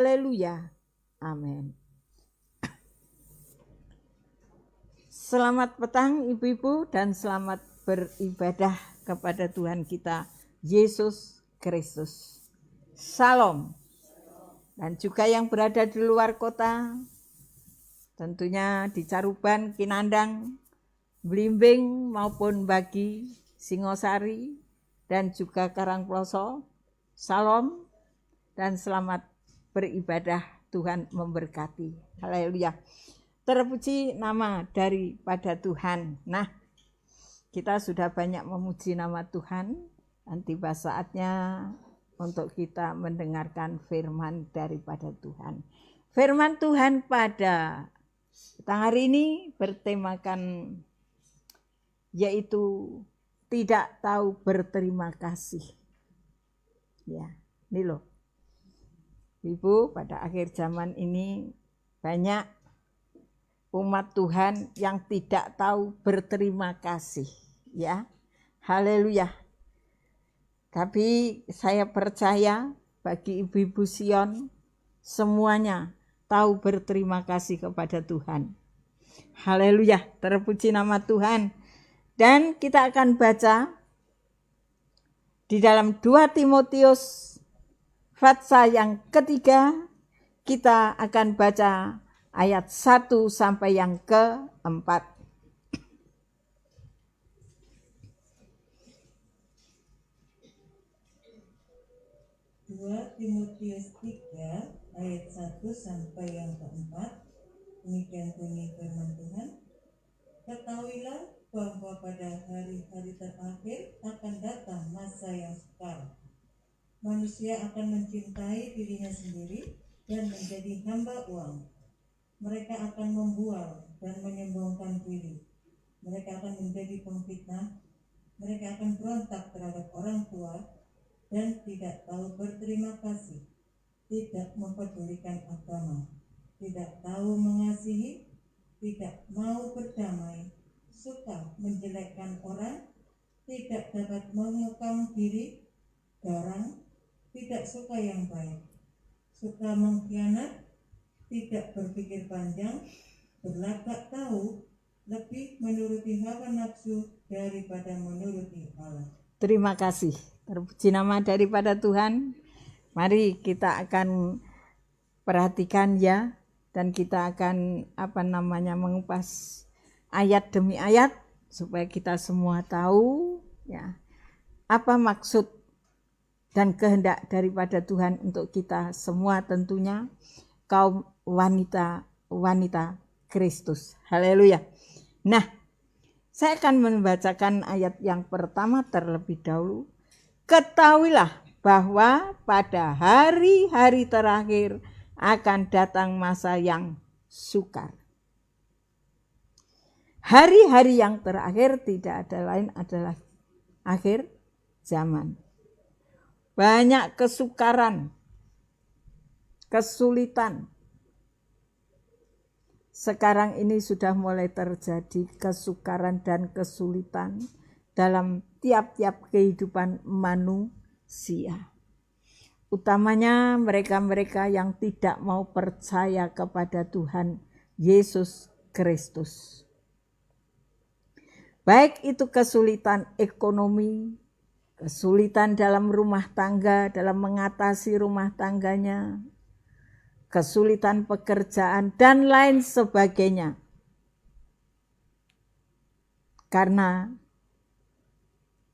Haleluya. Amin. Selamat petang ibu-ibu dan selamat beribadah kepada Tuhan kita Yesus Kristus. Salam. Dan juga yang berada di luar kota, tentunya di Caruban, Kinandang, Blimbing maupun Bagi, Singosari dan juga Karangploso. Salam dan selamat beribadah, Tuhan memberkati. Haleluya. Terpuji nama daripada Tuhan. Nah, kita sudah banyak memuji nama Tuhan, dan tiba saatnya untuk kita mendengarkan firman daripada Tuhan. Firman Tuhan pada petang hari ini bertemakan yaitu tidak tahu berterima kasih. Ya, ini loh. Ibu, pada akhir zaman ini banyak umat Tuhan yang tidak tahu berterima kasih, ya. Haleluya. Tapi saya percaya bagi ibu-ibu Sion semuanya tahu berterima kasih kepada Tuhan. Haleluya, terpuji nama Tuhan. Dan kita akan baca di dalam 2 Timotius pasal yang ketiga, kita akan baca ayat 1 sampai yang ke-4. Timotius 3 ayat 1 sampai yang ke-4. Demikian bunyi firman Tuhan. Ketahuilah bahwa pada hari-hari terakhir akan datang masa yang sukar. Manusia akan mencintai dirinya sendiri dan menjadi hamba uang. Mereka akan membual dan menyombongkan diri. Mereka akan menjadi pemfitnah. Mereka akan berontak terhadap orang tua dan tidak tahu berterima kasih, tidak mempedulikan agama, tidak tahu mengasihi, tidak mau berdamai, suka menjelekkan orang, tidak dapat mengekang diri, garang, tidak suka yang baik, suka mengkhianat, tidak berpikir panjang, berlagak tahu, lebih menuruti hawa nafsu daripada menuruti Allah. Terima kasih. Terpuji nama daripada Tuhan. Mari kita akan perhatikan ya, dan kita akan mengupas ayat demi ayat supaya kita semua tahu ya apa maksud dan kehendak daripada Tuhan untuk kita semua, tentunya kaum wanita Kristus. Haleluya. Nah, saya akan membacakan ayat yang pertama terlebih dahulu. Ketahuilah bahwa pada hari-hari terakhir akan datang masa yang sukar. Hari-hari yang terakhir tidak ada lain adalah akhir zaman. Banyak kesukaran, kesulitan. Sekarang ini sudah mulai terjadi kesukaran dan kesulitan dalam tiap-tiap kehidupan manusia. Utamanya mereka-mereka yang tidak mau percaya kepada Tuhan Yesus Kristus. Baik itu kesulitan ekonomi, kesulitan dalam rumah tangga, dalam mengatasi rumah tangganya, kesulitan pekerjaan, dan lain sebagainya. Karena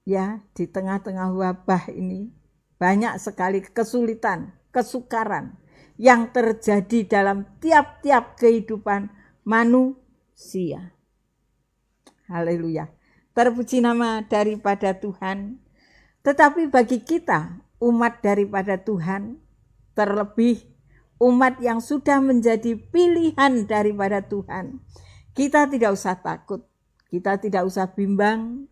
ya di tengah-tengah wabah ini banyak sekali kesulitan, kesukaran yang terjadi dalam tiap-tiap kehidupan manusia. Haleluya. Terpuji nama daripada Tuhan. Tetapi bagi kita, umat daripada Tuhan, terlebih umat yang sudah menjadi pilihan daripada Tuhan, kita tidak usah takut, kita tidak usah bimbang,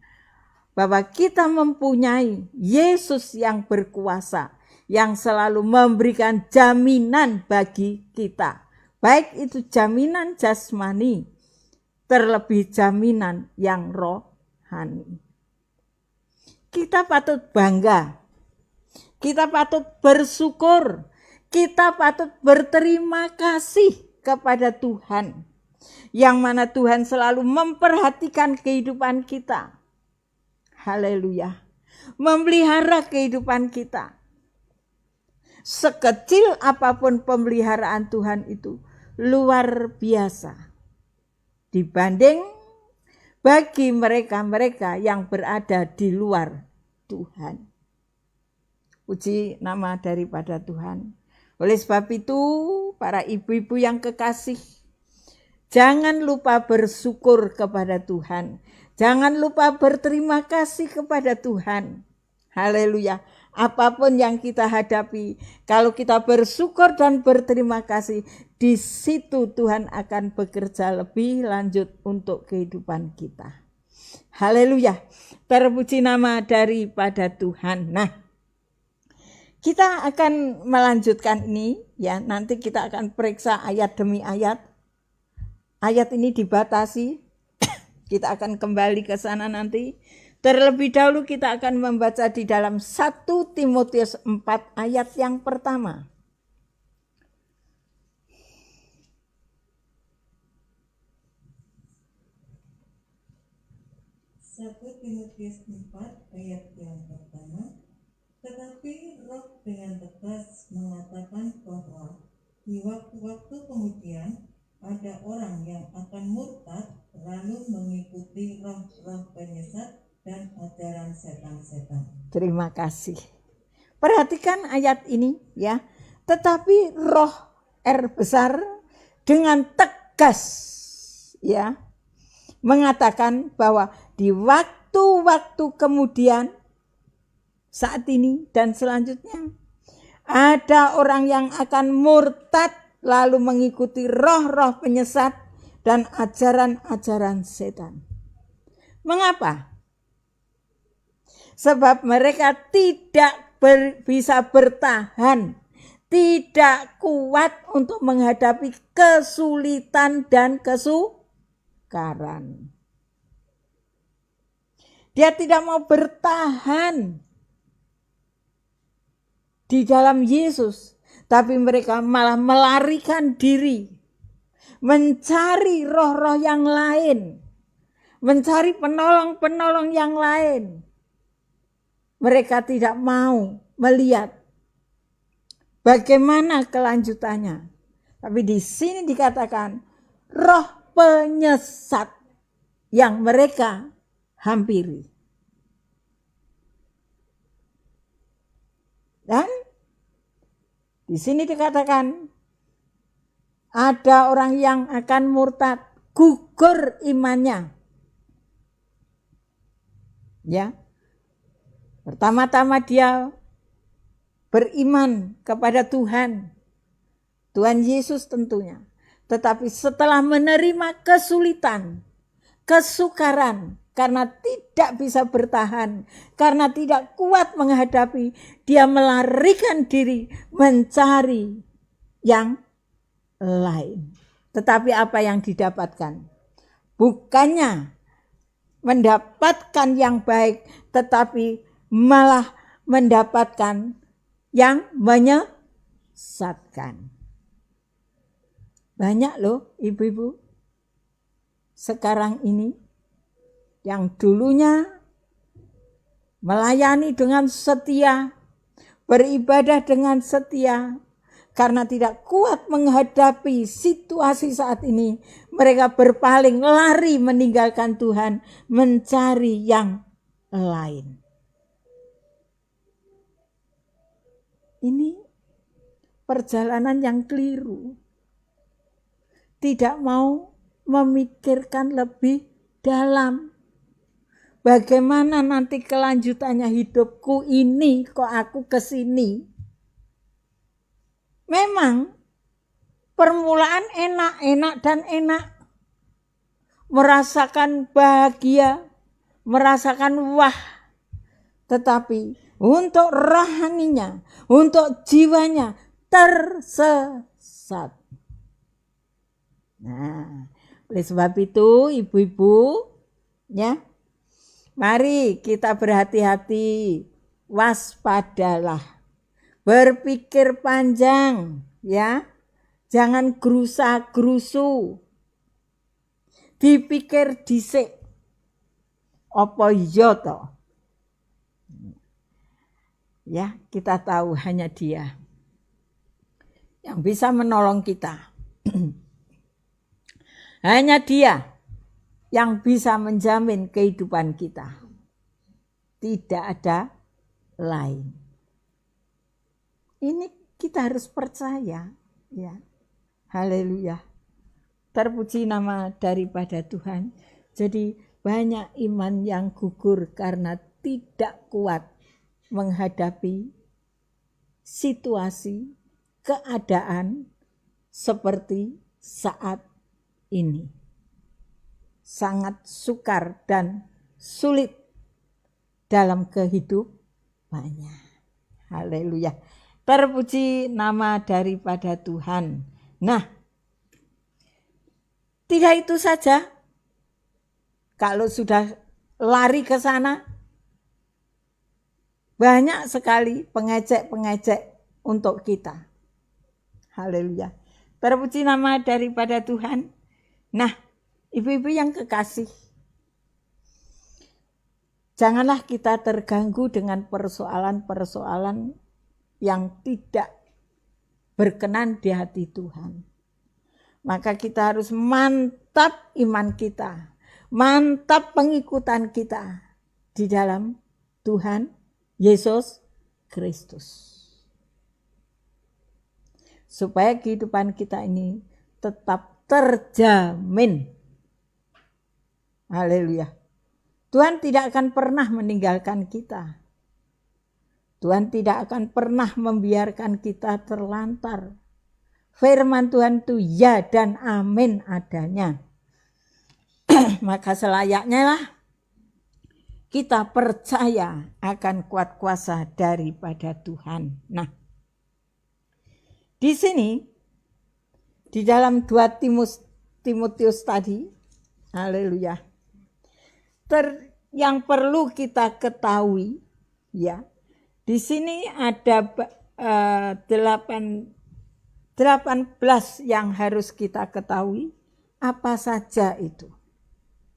bahwa kita mempunyai Yesus yang berkuasa, yang selalu memberikan jaminan bagi kita. Baik itu jaminan jasmani, terlebih jaminan yang rohani. Kita patut bangga, kita patut bersyukur, Kita patut berterima kasih kepada Tuhan, yang mana Tuhan selalu memperhatikan kehidupan kita. Haleluya. Memelihara kehidupan kita. Sekecil apapun pemeliharaan Tuhan itu luar biasa dibanding bagi mereka-mereka yang berada di luar Tuhan. Puji nama daripada Tuhan. Oleh sebab itu, para ibu-ibu yang kekasih, jangan lupa bersyukur kepada Tuhan. Jangan lupa berterima kasih kepada Tuhan. Haleluya. Apapun yang kita hadapi, kalau kita bersyukur dan berterima kasih, di situ Tuhan akan bekerja lebih lanjut untuk kehidupan kita. Haleluya. Terpuji nama daripada Tuhan. Nah, kita akan melanjutkan ini ya. Nanti kita akan periksa ayat demi ayat. Ayat ini dibatasi. Kita akan kembali ke sana nanti. Terlebih dahulu kita akan membaca di dalam 1 Timotius 4 ayat yang pertama. Satu Timotius 4 ayat yang pertama. Tetapi Roh dengan tegas mengatakan bahwa di waktu-waktu kemudian ada orang yang akan murtad lalu mengikuti roh-roh penyesat dan ajaran setan-setan. Terima kasih. Perhatikan ayat ini ya. Tetapi Roh R besar dengan tegas ya mengatakan bahwa di waktu-waktu kemudian, saat ini dan selanjutnya, ada orang yang akan murtad lalu mengikuti roh-roh penyesat dan ajaran-ajaran setan. Mengapa? Sebab mereka tidak bisa bertahan, tidak kuat untuk menghadapi kesulitan dan kesukaran. Dia tidak mau bertahan di dalam Yesus, tapi mereka malah melarikan diri, mencari roh-roh yang lain, mencari penolong-penolong yang lain. Mereka tidak mau melihat bagaimana kelanjutannya. Tapi di sini dikatakan roh penyesat yang mereka hampiri. Dan di sini dikatakan ada orang yang akan murtad, gugur imannya. Ya. Pertama-tama dia beriman kepada Tuhan Yesus tentunya. Tetapi setelah menerima kesulitan, kesukaran, karena tidak bisa bertahan, karena tidak kuat menghadapi, dia melarikan diri mencari yang lain. Tetapi apa yang didapatkan? Bukannya mendapatkan yang baik, tetapi malah mendapatkan yang menyesatkan. Banyak loh ibu-ibu sekarang ini yang dulunya melayani dengan setia, beribadah dengan setia, karena tidak kuat menghadapi situasi saat ini, mereka berpaling, lari meninggalkan Tuhan, mencari yang lain. Ini perjalanan yang keliru. Tidak mau memikirkan lebih dalam. Bagaimana nanti kelanjutannya hidupku ini, kok aku kesini. Memang permulaan enak dan enak. Merasakan bahagia, merasakan wah. Tetapi untuk rohaninya, untuk jiwanya tersesat. Nah, oleh sebab itu ibu-ibu ya, mari kita berhati-hati, waspadalah. berpikir panjang, ya. Jangan gerusa-gerusu. Dipikir dhisik. Apa iya to? Ya, kita tahu hanya Dia yang bisa menolong kita. Hanya Dia yang bisa menjamin kehidupan kita. Tidak ada lain. Ini kita harus percaya, ya. Haleluya. Terpuji nama daripada Tuhan. Jadi banyak iman yang gugur karena tidak kuat menghadapi situasi, keadaan seperti saat ini. Sangat sukar dan sulit dalam kehidupannya. Haleluya. Terpuji nama daripada Tuhan. Nah, tidak itu saja. Kalau sudah lari ke sana, banyak sekali pengecek-pengecek untuk kita. Haleluya. Terpuji nama daripada Tuhan. Nah, ibu-ibu yang kekasih, janganlah kita terganggu dengan persoalan-persoalan yang tidak berkenan di hati Tuhan. Maka kita harus mantap iman kita, mantap pengikutan kita di dalam Tuhan Yesus Kristus. Supaya kehidupan kita ini tetap terjamin. Haleluya. Tuhan tidak akan pernah meninggalkan kita. Tuhan tidak akan pernah membiarkan kita terlantar. Firman Tuhan itu ya dan amin adanya. Maka selayaknya lah kita percaya akan kuat kuasa daripada Tuhan. Nah, di sini di dalam 2 Timotius tadi, haleluya. Yang perlu kita ketahui, ya. Di sini ada 18 yang harus kita ketahui. Apa saja itu?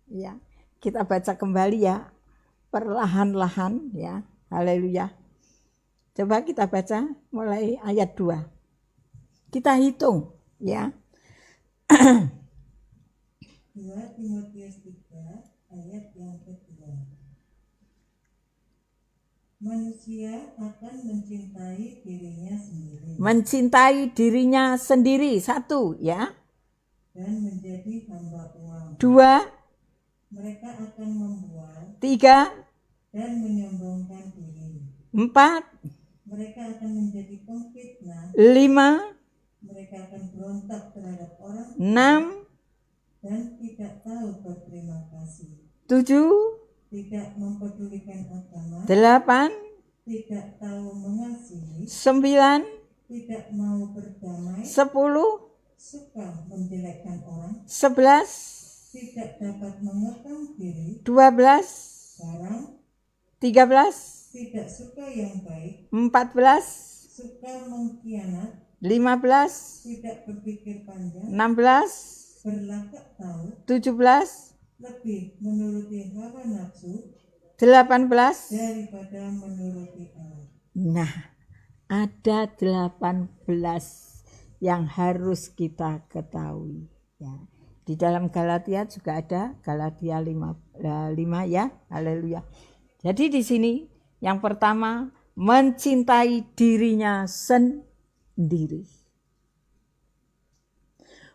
Ya, kita baca kembali ya, perlahan-lahan ya. Haleluya. Coba kita baca mulai ayat 2. Kita hitung ya. 2 Timotius 3 ayat yang kedua. Manusia akan mencintai dirinya sendiri. Mencintai dirinya sendiri, 1 ya. Dan menjadi hamba uang. 2. Mereka akan membual. 3. Dan menyombongkan diri. 4. Mereka akan menjadi pemfitnah. 5. Mereka akan berontak terhadap orang. 6. Dan tidak tahu berterima kasih. 7. Tidak mempedulikan agama. 8. Tidak tahu mengasihi. 9. Tidak mau berdamai. 10. Suka menjelekkan orang. 11. Tidak dapat mengekang diri. 12. Garang. 13. Tidak suka yang baik. 14. Suka mengkhianat. 15. Tidak berpikir panjang. 16. Berlakak tahu. 17. Lebih menuruti hawa nafsu 18. daripada menuruti Allah. Nah, ada 18 yang harus kita ketahui ya. Di dalam Galatia juga ada, Galatia 5 ya. Haleluya. Jadi di sini yang pertama, mencintai dirinya sendiri.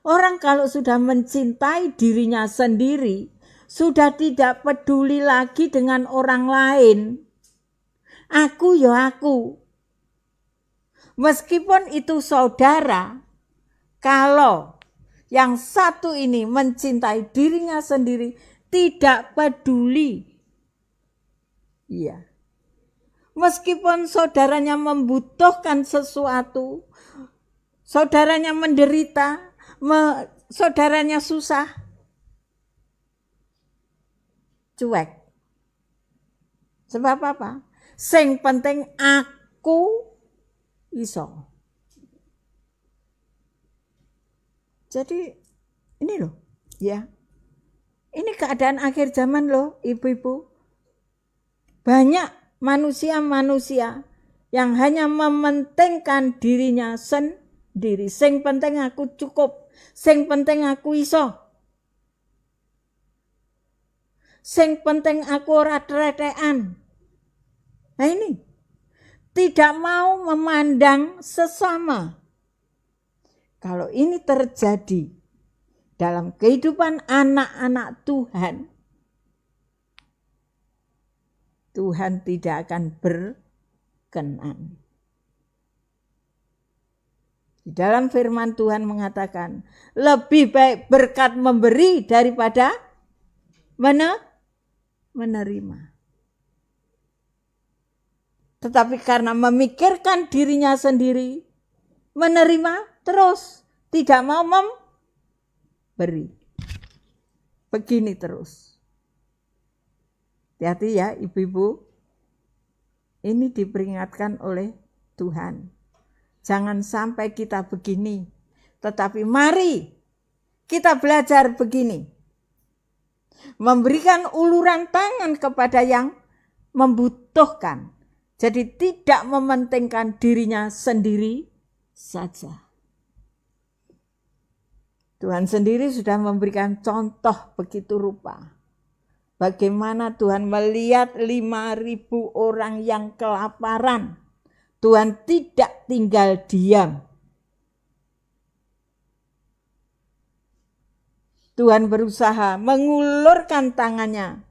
Orang kalau sudah mencintai dirinya sendiri, sudah tidak peduli lagi dengan orang lain. Aku ya aku. Meskipun itu saudara, kalau yang satu ini mencintai dirinya sendiri, tidak peduli. Iya. Meskipun saudaranya membutuhkan sesuatu, saudaranya menderita, saudaranya susah, cuek. Sebab apa? Sing penting aku iso. Jadi ini loh, ya. Ini keadaan akhir zaman loh, ibu-ibu. Banyak manusia-manusia yang hanya mementingkan dirinya sendiri. Sing penting aku cukup, sing penting aku iso. Sing penting aku ora tretekan. Nah ini, tidak mau memandang sesama. Kalau ini terjadi dalam kehidupan anak-anak Tuhan, Tuhan tidak akan berkenan. Di dalam firman Tuhan mengatakan, lebih baik berkat memberi daripada menerima. Tetapi karena memikirkan dirinya sendiri, menerima terus, tidak mau memberi. Begini terus. Hati-hati ya ibu-ibu, ini diperingatkan oleh Tuhan. Jangan sampai kita begini, tetapi mari kita belajar begini. Memberikan uluran tangan kepada yang membutuhkan. Jadi tidak mementingkan dirinya sendiri saja. Tuhan sendiri sudah memberikan contoh begitu rupa. Bagaimana Tuhan melihat 5.000 orang yang kelaparan. Tuhan tidak tinggal diam. Tuhan berusaha mengulurkan tangannya,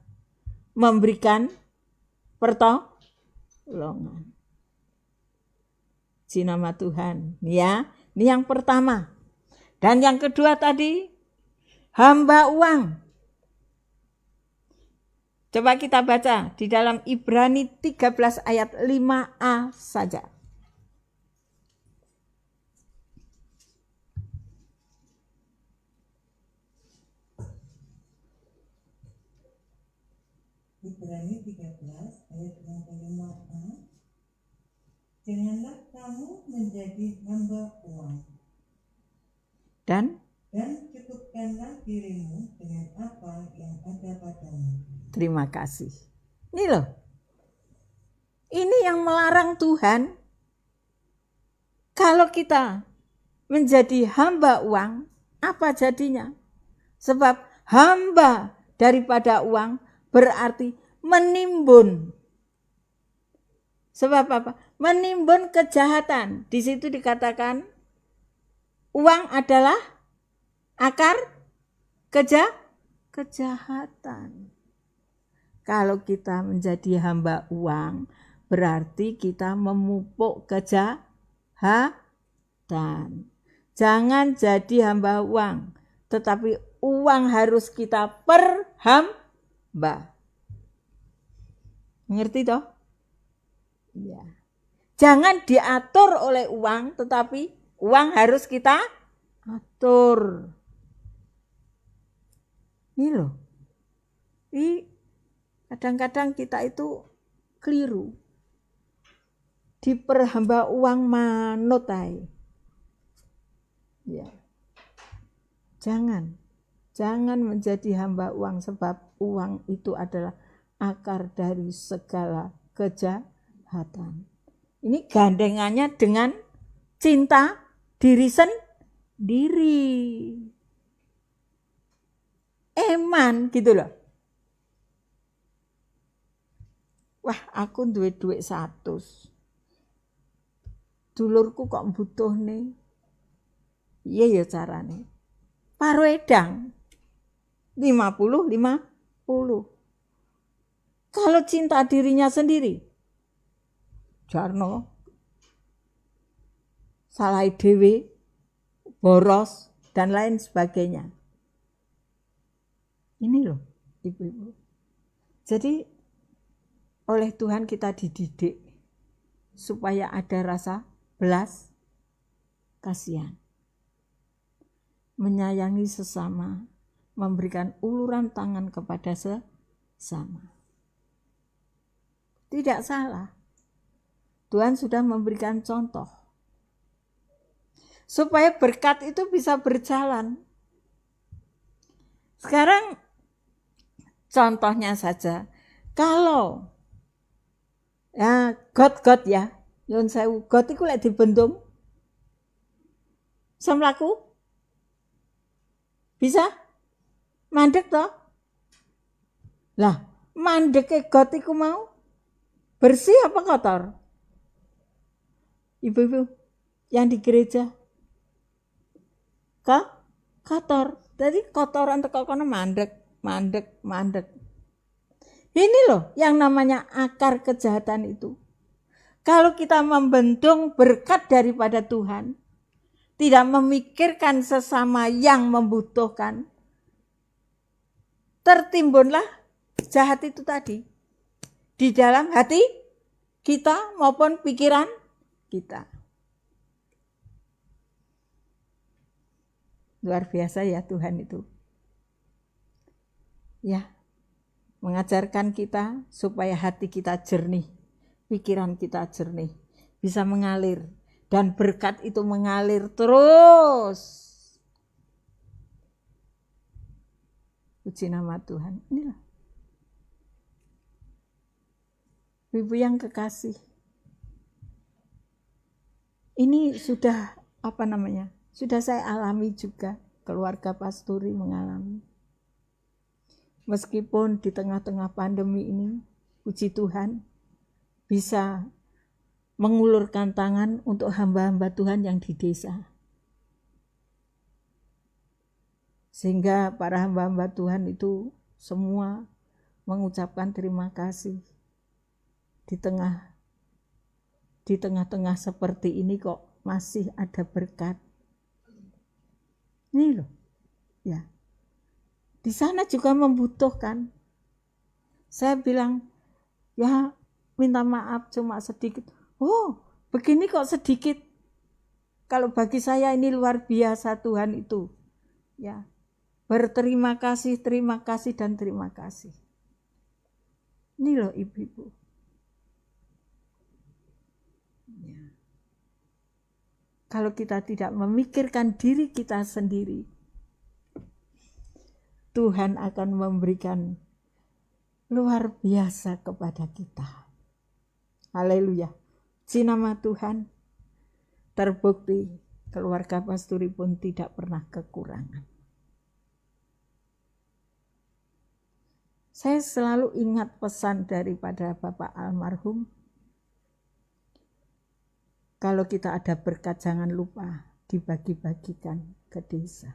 memberikan pertolongan. Puji nama Tuhan. Ya, ini yang pertama. Dan yang kedua tadi, hamba uang. Coba kita baca di dalam Ibrani 13 ayat 5a saja. Ibrani 13 ayat 5a. Janganlah kamu menjadi hamba uang. Dan cukupkanlah dirimu dengan apa yang ada padamu. Terima kasih. Ini loh. Ini yang melarang Tuhan. Kalau kita menjadi hamba uang, apa jadinya? Sebab hamba daripada uang berarti menimbun. Sebab apa? Menimbun kejahatan. Di situ dikatakan uang adalah akar kejahatan. Kalau kita menjadi hamba uang, berarti kita memupuk kejahatan. Jangan jadi hamba uang, tetapi uang harus kita perhamba. Ngerti toh? Ya. Jangan diatur oleh uang, tetapi uang harus kita atur. Ini loh. Ini kadang-kadang kita itu keliru. Diperhamba uang manut ae. Ya. Jangan menjadi hamba uang, sebab uang itu adalah akar dari segala kejahatan. Ini gandengannya dengan cinta diri sendiri. Eman gitu loh. Wah, aku duwe duit 100. Dulurku kok butuh nih. Iya ya carane. Paro edang 50. Kalau cinta dirinya sendiri, jarno salah dhewe, boros dan lain sebagainya. Ini loh, ibu-ibu. Jadi oleh Tuhan kita dididik supaya ada rasa belas kasihan, menyayangi sesama, memberikan uluran tangan kepada sesama. Tidak salah. Tuhan sudah memberikan contoh supaya berkat itu bisa berjalan. Sekarang contohnya saja, kalau ya got ya, nyuwun sewu, got iku lek dibendung samlaku bisa mandek toh? Lah, mandeke got iku mau bersih apa kotor? Ibu-ibu yang di gereja kotor. Jadi kotoran teko kono mandek. Ini loh yang namanya akar kejahatan itu. Kalau kita membendung berkat daripada Tuhan, tidak memikirkan sesama yang membutuhkan, tertimbunlah jahat itu tadi di dalam hati kita maupun pikiran kita. Luar biasa ya Tuhan itu. Ya, mengajarkan kita supaya hati kita jernih, pikiran kita jernih, bisa mengalir, dan berkat itu mengalir terus. Puji nama Tuhan. Inilah Ibu yang kekasih, ini sudah sudah saya alami juga, keluarga pasturi mengalami. Meskipun di tengah-tengah pandemi ini, puji Tuhan, bisa mengulurkan tangan untuk hamba-hamba Tuhan yang di desa. Sehingga para hamba-hamba Tuhan itu semua mengucapkan terima kasih. Di tengah-tengah seperti ini kok masih ada berkat. Ini loh, ya. Di sana juga membutuhkan. Saya bilang, ya minta maaf cuma sedikit. Oh, begini kok sedikit. Kalau bagi saya ini luar biasa Tuhan itu. Ya, berterima kasih, dan terima kasih. Ini loh ibu-ibu. Ya. Kalau kita tidak memikirkan diri kita sendiri, Tuhan akan memberikan luar biasa kepada kita. Haleluya. Puji nama Tuhan. Terbukti keluarga pasturi pun tidak pernah kekurangan. Saya selalu ingat pesan daripada Bapak almarhum. Kalau kita ada berkat jangan lupa dibagi-bagikan ke desa.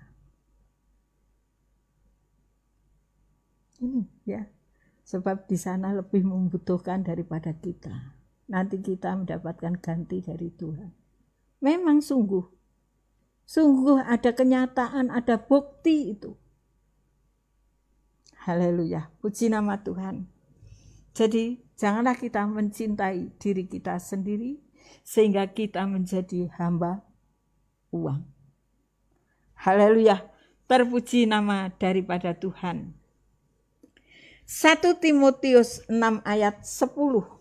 Ini ya, sebab di sana lebih membutuhkan daripada kita. Nanti kita mendapatkan ganti dari Tuhan. Memang sungguh ada kenyataan, ada bukti itu. Haleluya, puji nama Tuhan. Jadi janganlah kita mencintai diri kita sendiri sehingga kita menjadi hamba uang. Haleluya, terpuji nama daripada Tuhan. 1 Timotius 6 ayat 10.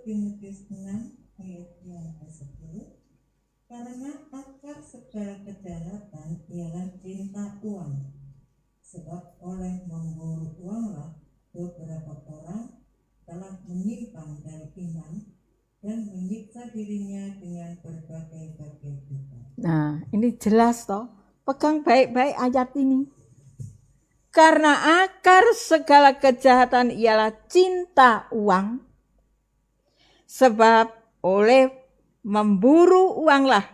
Timotius 6 ayat yang ke-10. Karena akar segala kejahatan ialah cinta uang. Sebab oleh memburu uanglah beberapa orang telah menyimpang dari iman dan menyiksa dirinya dengan berbagai-bagai dosa. Nah, ini jelas toh. Pegang baik-baik ayat ini. Karena akar segala kejahatan ialah cinta uang. Sebab oleh memburu uanglah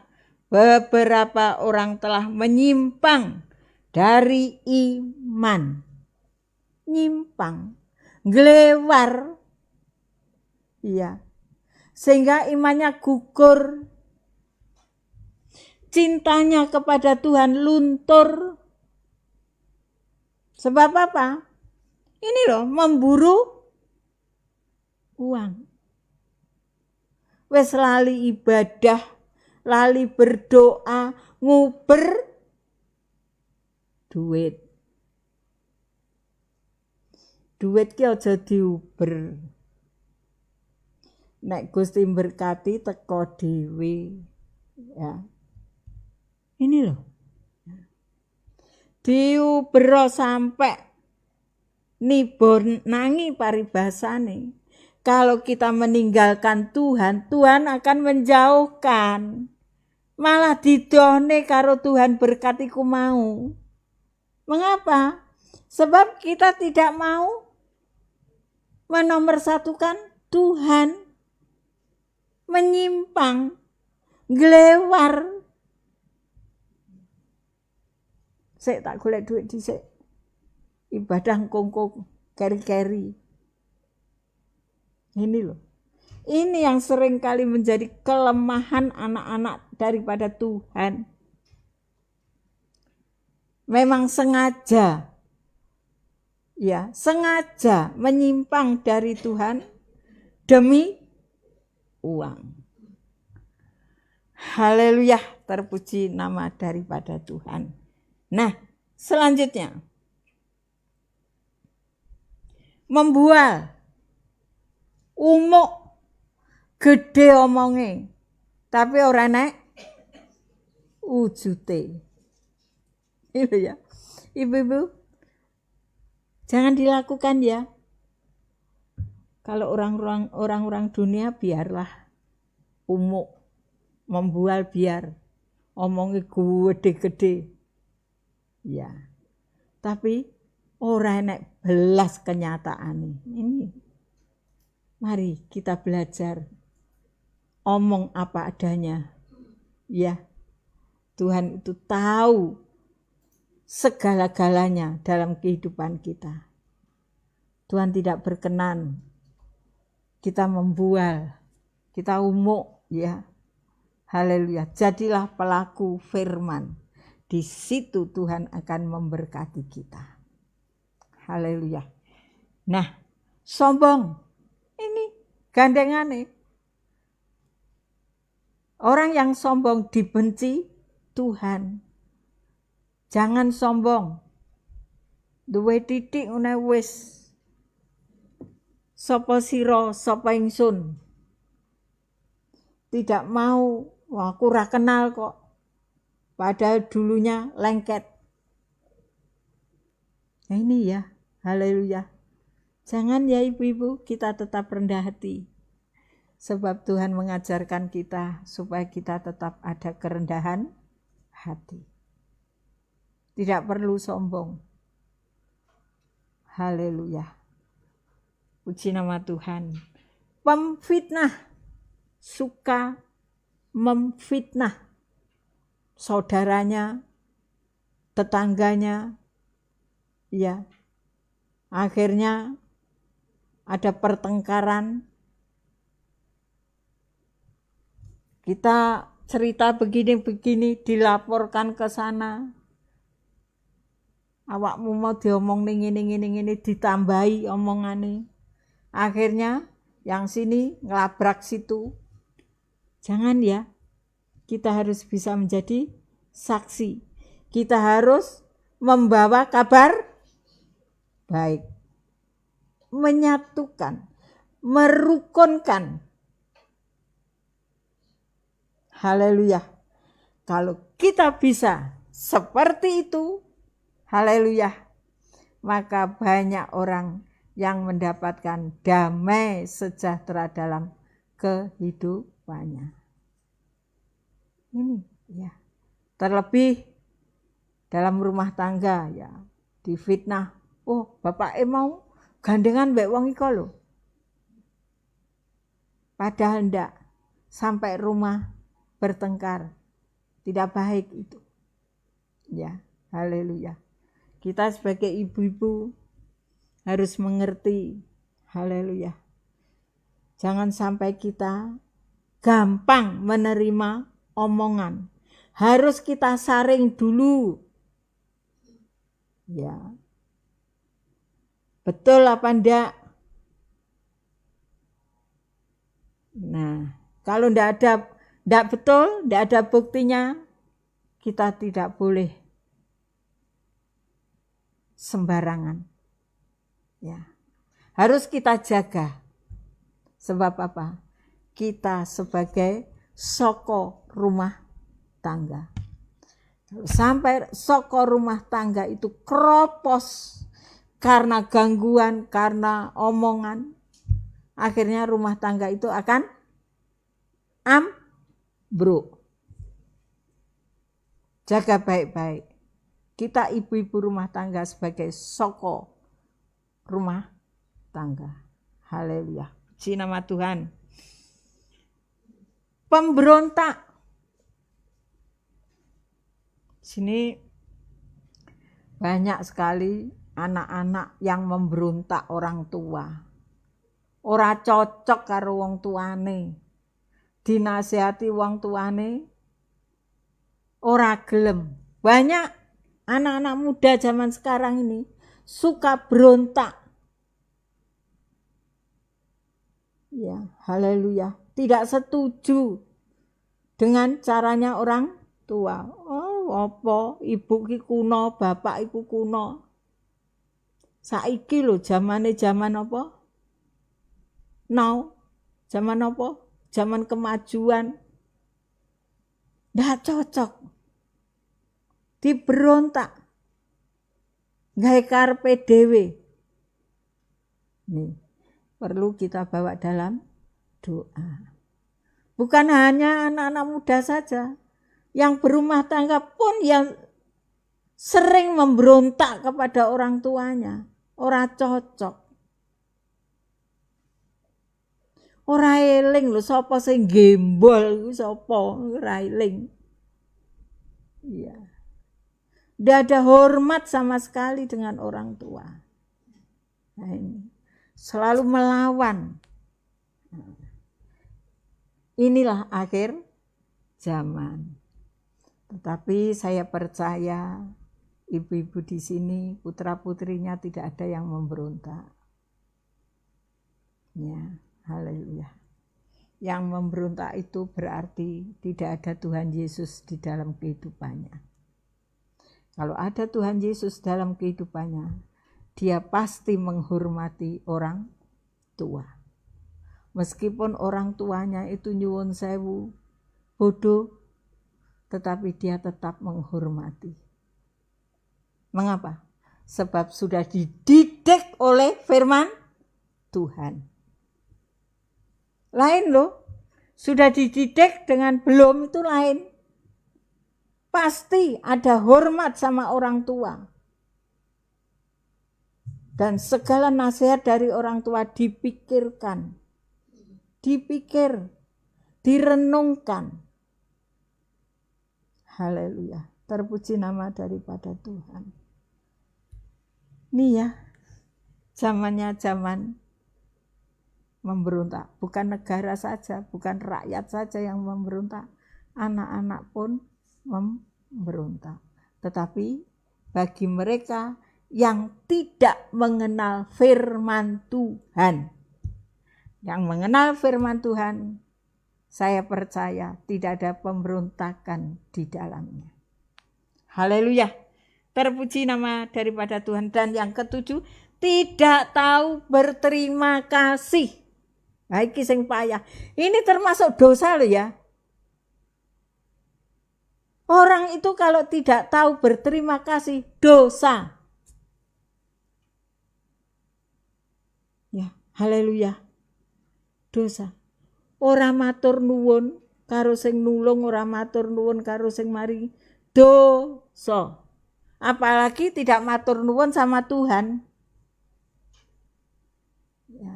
beberapa orang telah menyimpang dari iman. Nyimpang, glewar. Iya. Sehingga imannya gugur. Cintanya kepada Tuhan luntur. Sebab apa? Ini loh, memburu uang. Wes lali ibadah, lali berdoa, nguber duit. Duit ki aja diuber. Nek Gusti berkati teko dhewe. Ya. Ini loh. Diuber sampai nibon nangi paribasane. Kalau kita meninggalkan Tuhan, Tuhan akan menjauhkan. Malah didone karo Tuhan berkatiku mau. Mengapa? Sebab kita tidak mau menomorsatukan Tuhan. Menyimpang, glewar. Sik tak golek duit dhisik. Ibadah kongko keri-keri. Ini loh. Ini yang sering kali menjadi kelemahan anak-anak daripada Tuhan. Memang sengaja, ya, sengaja menyimpang dari Tuhan demi uang. Haleluya, terpuji nama daripada Tuhan. Nah, selanjutnya. Membual. Umuk. Gede omonge. Tapi ora nek wujute. Itu ya. Ibu-ibu, jangan dilakukan ya. Kalau orang-orang dunia biarlah umuk, membual biar, omongnya gede-gede. Ya. Tapi ora enek belas kenyataan ini. Mari kita belajar omong apa adanya. Ya. Tuhan itu tahu segala-galanya dalam kehidupan kita. Tuhan tidak berkenan kita membual, kita umuk, ya. Haleluya. Jadilah pelaku firman. Di situ Tuhan akan memberkati kita. Haleluya. Nah, sombong. Ini gandengane. Orang yang sombong dibenci Tuhan. Jangan sombong. Duwe titik ngene wis. Sapa sira, sapa ingsun. Tidak mau, wah, aku ora kenal kok. Padahal dulunya lengket. Nah ini ya, haleluya. Jangan ya ibu-ibu, kita tetap rendah hati. Sebab Tuhan mengajarkan kita supaya kita tetap ada kerendahan hati. Tidak perlu sombong. Haleluya. Puji nama Tuhan. Pemfitnah suka memfitnah saudaranya, tetangganya, ya. Akhirnya ada pertengkaran. Kita cerita begini-begini dilaporkan ke sana. Awakmu mau diomong ngene ditambahi omongane. Akhirnya yang sini ngelabrak situ. Jangan ya. Kita harus bisa menjadi saksi. Kita harus membawa kabar baik. Menyatukan, merukunkan. Haleluya. Kalau kita bisa seperti itu, haleluya, maka banyak orang yang mendapatkan damai sejahtera dalam kehidupannya. Ini ya. Terlebih dalam rumah tangga ya, difitnah. Oh, bapak mau gandengan mbek wong iko lho. Padahal ndak, sampai rumah bertengkar. Tidak baik itu. Ya, haleluya. Kita sebagai ibu-ibu harus mengerti. Haleluya. Jangan sampai kita gampang menerima omongan. Harus kita saring dulu. Ya. Betul apa enggak? Nah, kalau enggak betul, enggak ada buktinya, kita tidak boleh sembarangan. Ya. harus kita jaga. Sebab apa? Kita sebagai soko rumah tangga. Sampai soko rumah tangga itu keropos karena gangguan, karena omongan, akhirnya rumah tangga itu akan ambruk. Jaga baik-baik. Kita ibu-ibu rumah tangga sebagai soko rumah tangga. Haleluya. Puji nama Tuhan. Pemberontak. Sini banyak sekali anak-anak yang memberontak orang tua. Ora cocok karo wong tuane. Dinasihati wong tuane ora gelem. Banyak anak-anak muda zaman sekarang ini suka berontak. Ya, haleluya. Tidak setuju dengan caranya orang tua. Oh, apa ibu ki kuno, bapak iku kuno. Saiki lho zaman apa? Now. Zaman apa? Zaman kemajuan. Nggak cocok. Diberontak. Gawe karepe dhewe. Nih, perlu kita bawa dalam doa. Bukan hanya anak-anak muda saja, yang berumah tangga pun yang sering memberontak kepada orang tuanya. Ora cocok. Ora eling lho sapa sing gembol iku sapa, ora eling. Iya. Tidak ada hormat sama sekali dengan orang tua. Nah, ini selalu melawan. Inilah akhir zaman. Tetapi saya percaya ibu-ibu di sini, putra-putrinya tidak ada yang memberontak. Ya, haleluya. Yang memberontak itu berarti tidak ada Tuhan Yesus di dalam kehidupannya. Kalau ada Tuhan Yesus dalam kehidupannya, dia pasti menghormati orang tua. Meskipun orang tuanya itu nyuwun sewu, bodoh, tetapi dia tetap menghormati. Mengapa? Sebab sudah dididik oleh firman Tuhan. Lain loh, sudah dididik dengan belum itu lain. Pasti ada hormat sama orang tua. Dan segala nasihat dari orang tua dipikirkan. Dipikir, direnungkan. Haleluya. Terpuji nama daripada Tuhan. Ini ya, zamannya zaman memberontak. Bukan negara saja, bukan rakyat saja yang memberontak. Anak-anak pun memberontak. Tetapi bagi mereka yang tidak mengenal firman Tuhan, yang mengenal firman Tuhan, saya percaya tidak ada pemberontakan di dalamnya. Haleluya. Terpuji nama daripada Tuhan. Dan yang ketujuh, tidak tahu berterima kasih. Baik sing payah. Ini termasuk dosa loh ya. Orang itu kalau tidak tahu berterima kasih, dosa. Ya, haleluya. Dosa. Ora matur nuwun karo sing nulung, ora matur nuwun karo sing maringi, dosa. Apalagi tidak matur nuwun sama Tuhan. Ya,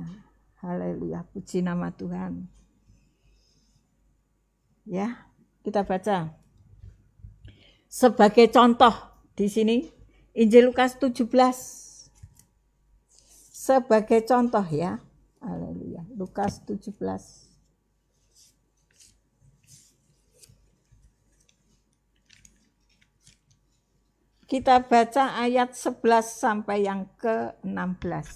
haleluya, puji nama Tuhan. Ya, kita baca. Sebagai contoh di sini Injil Lukas 17. Sebagai contoh ya. Haleluya. Lukas 17. Kita baca ayat 11 sampai yang ke-16.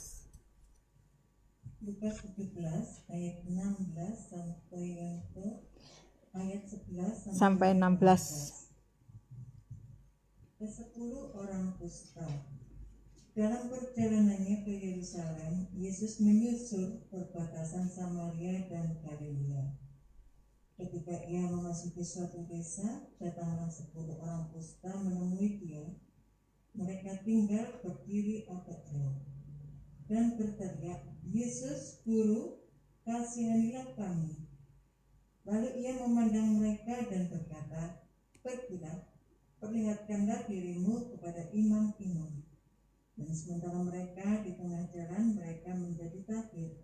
Lukas 17 ayat 16 sampai yang ke ayat 11 sampai 16. Ke-10 orang kusta. Dalam perjalanannya ke Yerusalem, Yesus menyusur perbatasan Samaria dan Galilea. Ketika ia memasuki suatu desa, datanglah 10 orang kusta menemui dia. Mereka tinggal berdiri agak jauh dan berteriak, "Yesus, Guru, kasihanilah kami." Lalu ia memandang mereka dan berkata, "Pergilah, perlihatkanlah dirimu kepada imam-imam." Dan sementara mereka di tengah jalan, mereka menjadi takjub.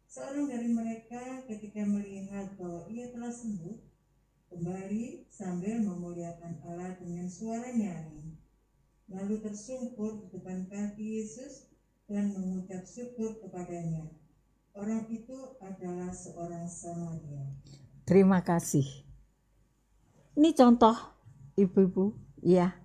Seorang dari mereka ketika melihat bahwa ia telah sembuh, kembali sambil memuliakan Allah dengan suara nyaring. Lalu tersungkur di depan kaki Yesus dan mengucap syukur kepadanya. Orang itu adalah seorang Samaria. Terima kasih. Ini contoh ibu-ibu, ya.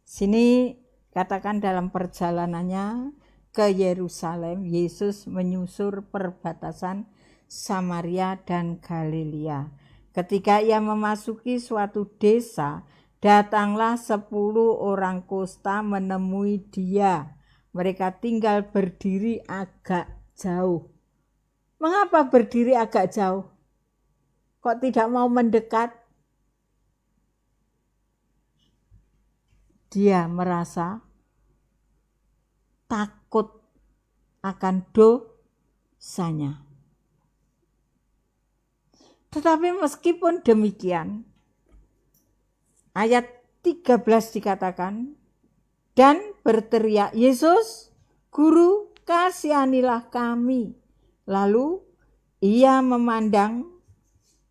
Sini katakan dalam perjalanannya ke Yerusalem, Yesus menyusur perbatasan Samaria dan Galilea. Ketika ia memasuki suatu desa, datanglah 10 orang kusta menemui dia. Mereka tinggal berdiri agak jauh. Mengapa berdiri agak jauh? Kok tidak mau mendekat? Dia merasa takut akan dosanya. Tetapi meskipun demikian, ayat 13 dikatakan, dan berteriak, "Yesus, Guru, kasihanilah kami." Lalu ia memandang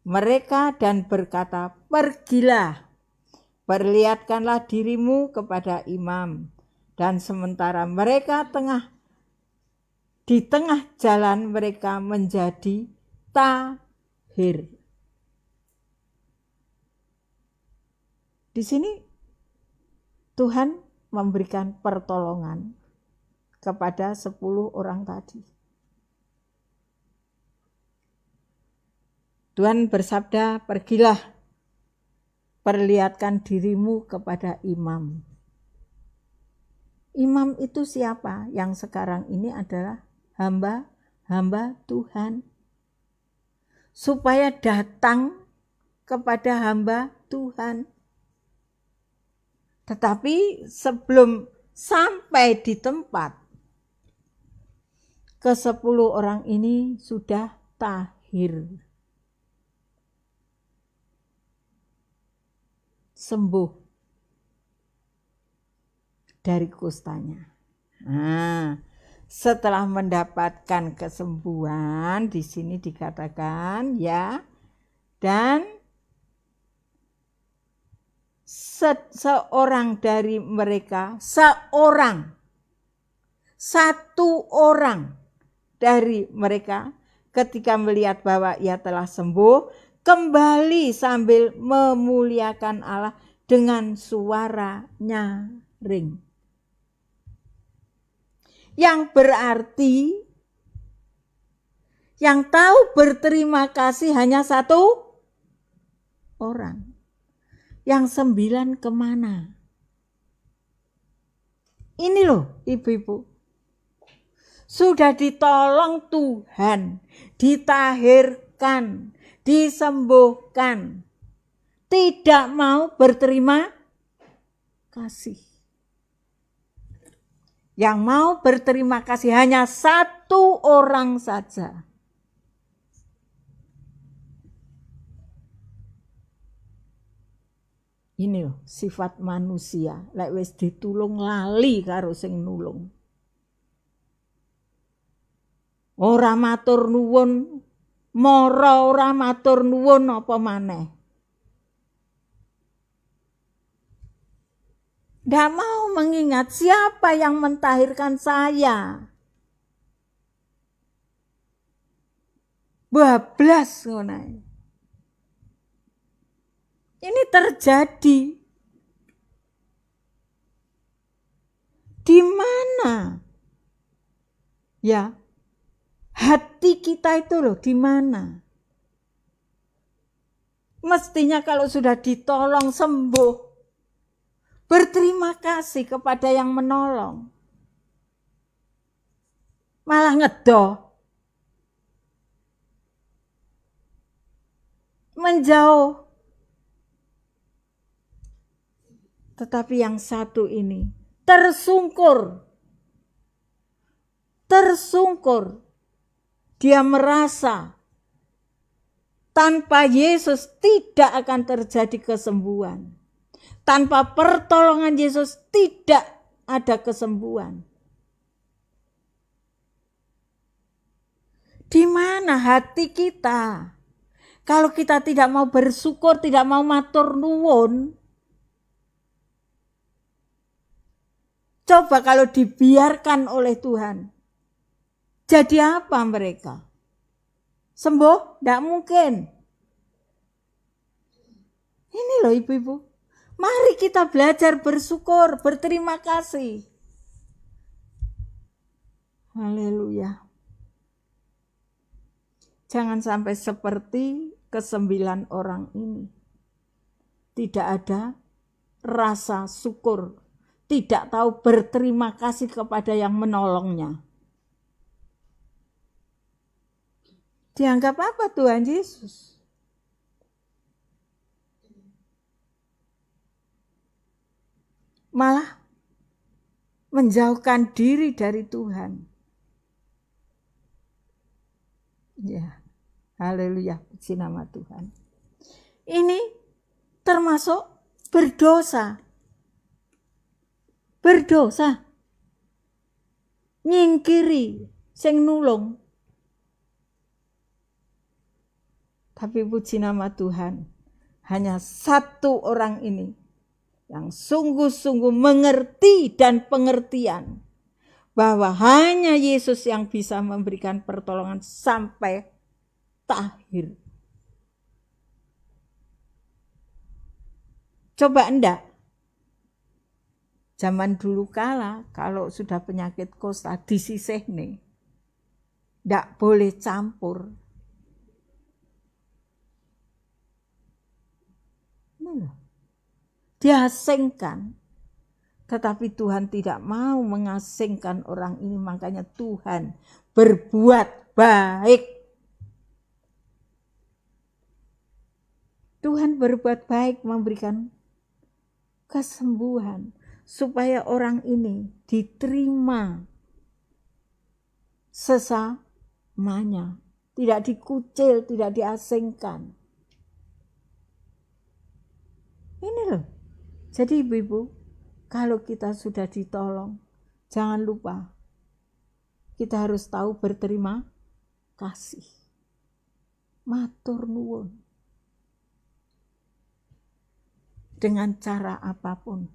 mereka dan berkata, "Pergilah, perlihatkanlah dirimu kepada imam." Dan sementara mereka di tengah jalan, mereka menjadi tahir. Di sini Tuhan memberikan pertolongan kepada 10 orang tadi. Tuhan bersabda, "Pergilah, perlihatkan dirimu kepada imam." Imam itu siapa? Yang sekarang ini adalah hamba Tuhan. Supaya datang kepada hamba Tuhan. Tetapi sebelum sampai di tempat, ke-10 orang ini sudah tahir. Sembuh dari kustanya. Nah, setelah mendapatkan kesembuhan, di sini dikatakan ya, dan seorang dari mereka, satu orang dari mereka ketika melihat bahwa ia telah sembuh, kembali sambil memuliakan Allah dengan suara nyaring. Yang berarti yang tahu berterima kasih hanya 1 orang. Yang 9 kemana? Ini loh ibu-ibu. Sudah ditolong Tuhan, ditahirkan, disembuhkan. Tidak mau berterima kasih. Yang mau berterima kasih hanya 1 orang saja. Ini loh sifat manusia, lek wis ditulung lali karo sing nulung. Ora matur nuwun, mara ora matur nuwun apa maneh. Nggak mau mengingat siapa yang mentahirkan saya. Bablas ngono. Ini terjadi di mana? Ya, hati kita itu loh di mana? Mestinya kalau sudah ditolong sembuh, berterima kasih kepada yang menolong. malah ngedoh, menjauh. Tetapi yang satu ini tersungkur. Dia merasa tanpa Yesus tidak akan terjadi kesembuhan. Tanpa pertolongan Yesus tidak ada kesembuhan. Di mana hati kita? Kalau kita tidak mau bersyukur, tidak mau matur nuwun, coba kalau dibiarkan oleh Tuhan, jadi apa mereka? Sembuh? Tidak mungkin. Ini loh ibu-ibu, mari kita belajar bersyukur, berterima kasih. Haleluya. Jangan sampai seperti ke-9 orang ini. Tidak ada rasa syukur. Tidak tahu berterima kasih kepada yang menolongnya. Dianggap apa Tuhan Yesus? Malah menjauhkan diri dari Tuhan. Ya, haleluya, puji nama Tuhan. Ini termasuk berdosa. Nyingkiri sing nulung. Tapi puji nama Tuhan, hanya satu orang ini yang sungguh-sungguh mengerti dan pengertian bahwa hanya Yesus yang bisa memberikan pertolongan sampai takhir. Coba enggak? Zaman dulu kala kalau sudah penyakit kusta disisihne, enggak boleh campur. Diasingkan. Tetapi Tuhan tidak mau mengasingkan orang ini, makanya Tuhan berbuat baik. Tuhan berbuat baik memberikan kesembuhan supaya orang ini diterima sesamanya, tidak dikucil, tidak diasingkan. Ini loh. Jadi ibu-ibu, kalau kita sudah ditolong, jangan lupa kita harus tahu berterima kasih. Matur nuwun. Dengan cara apapun.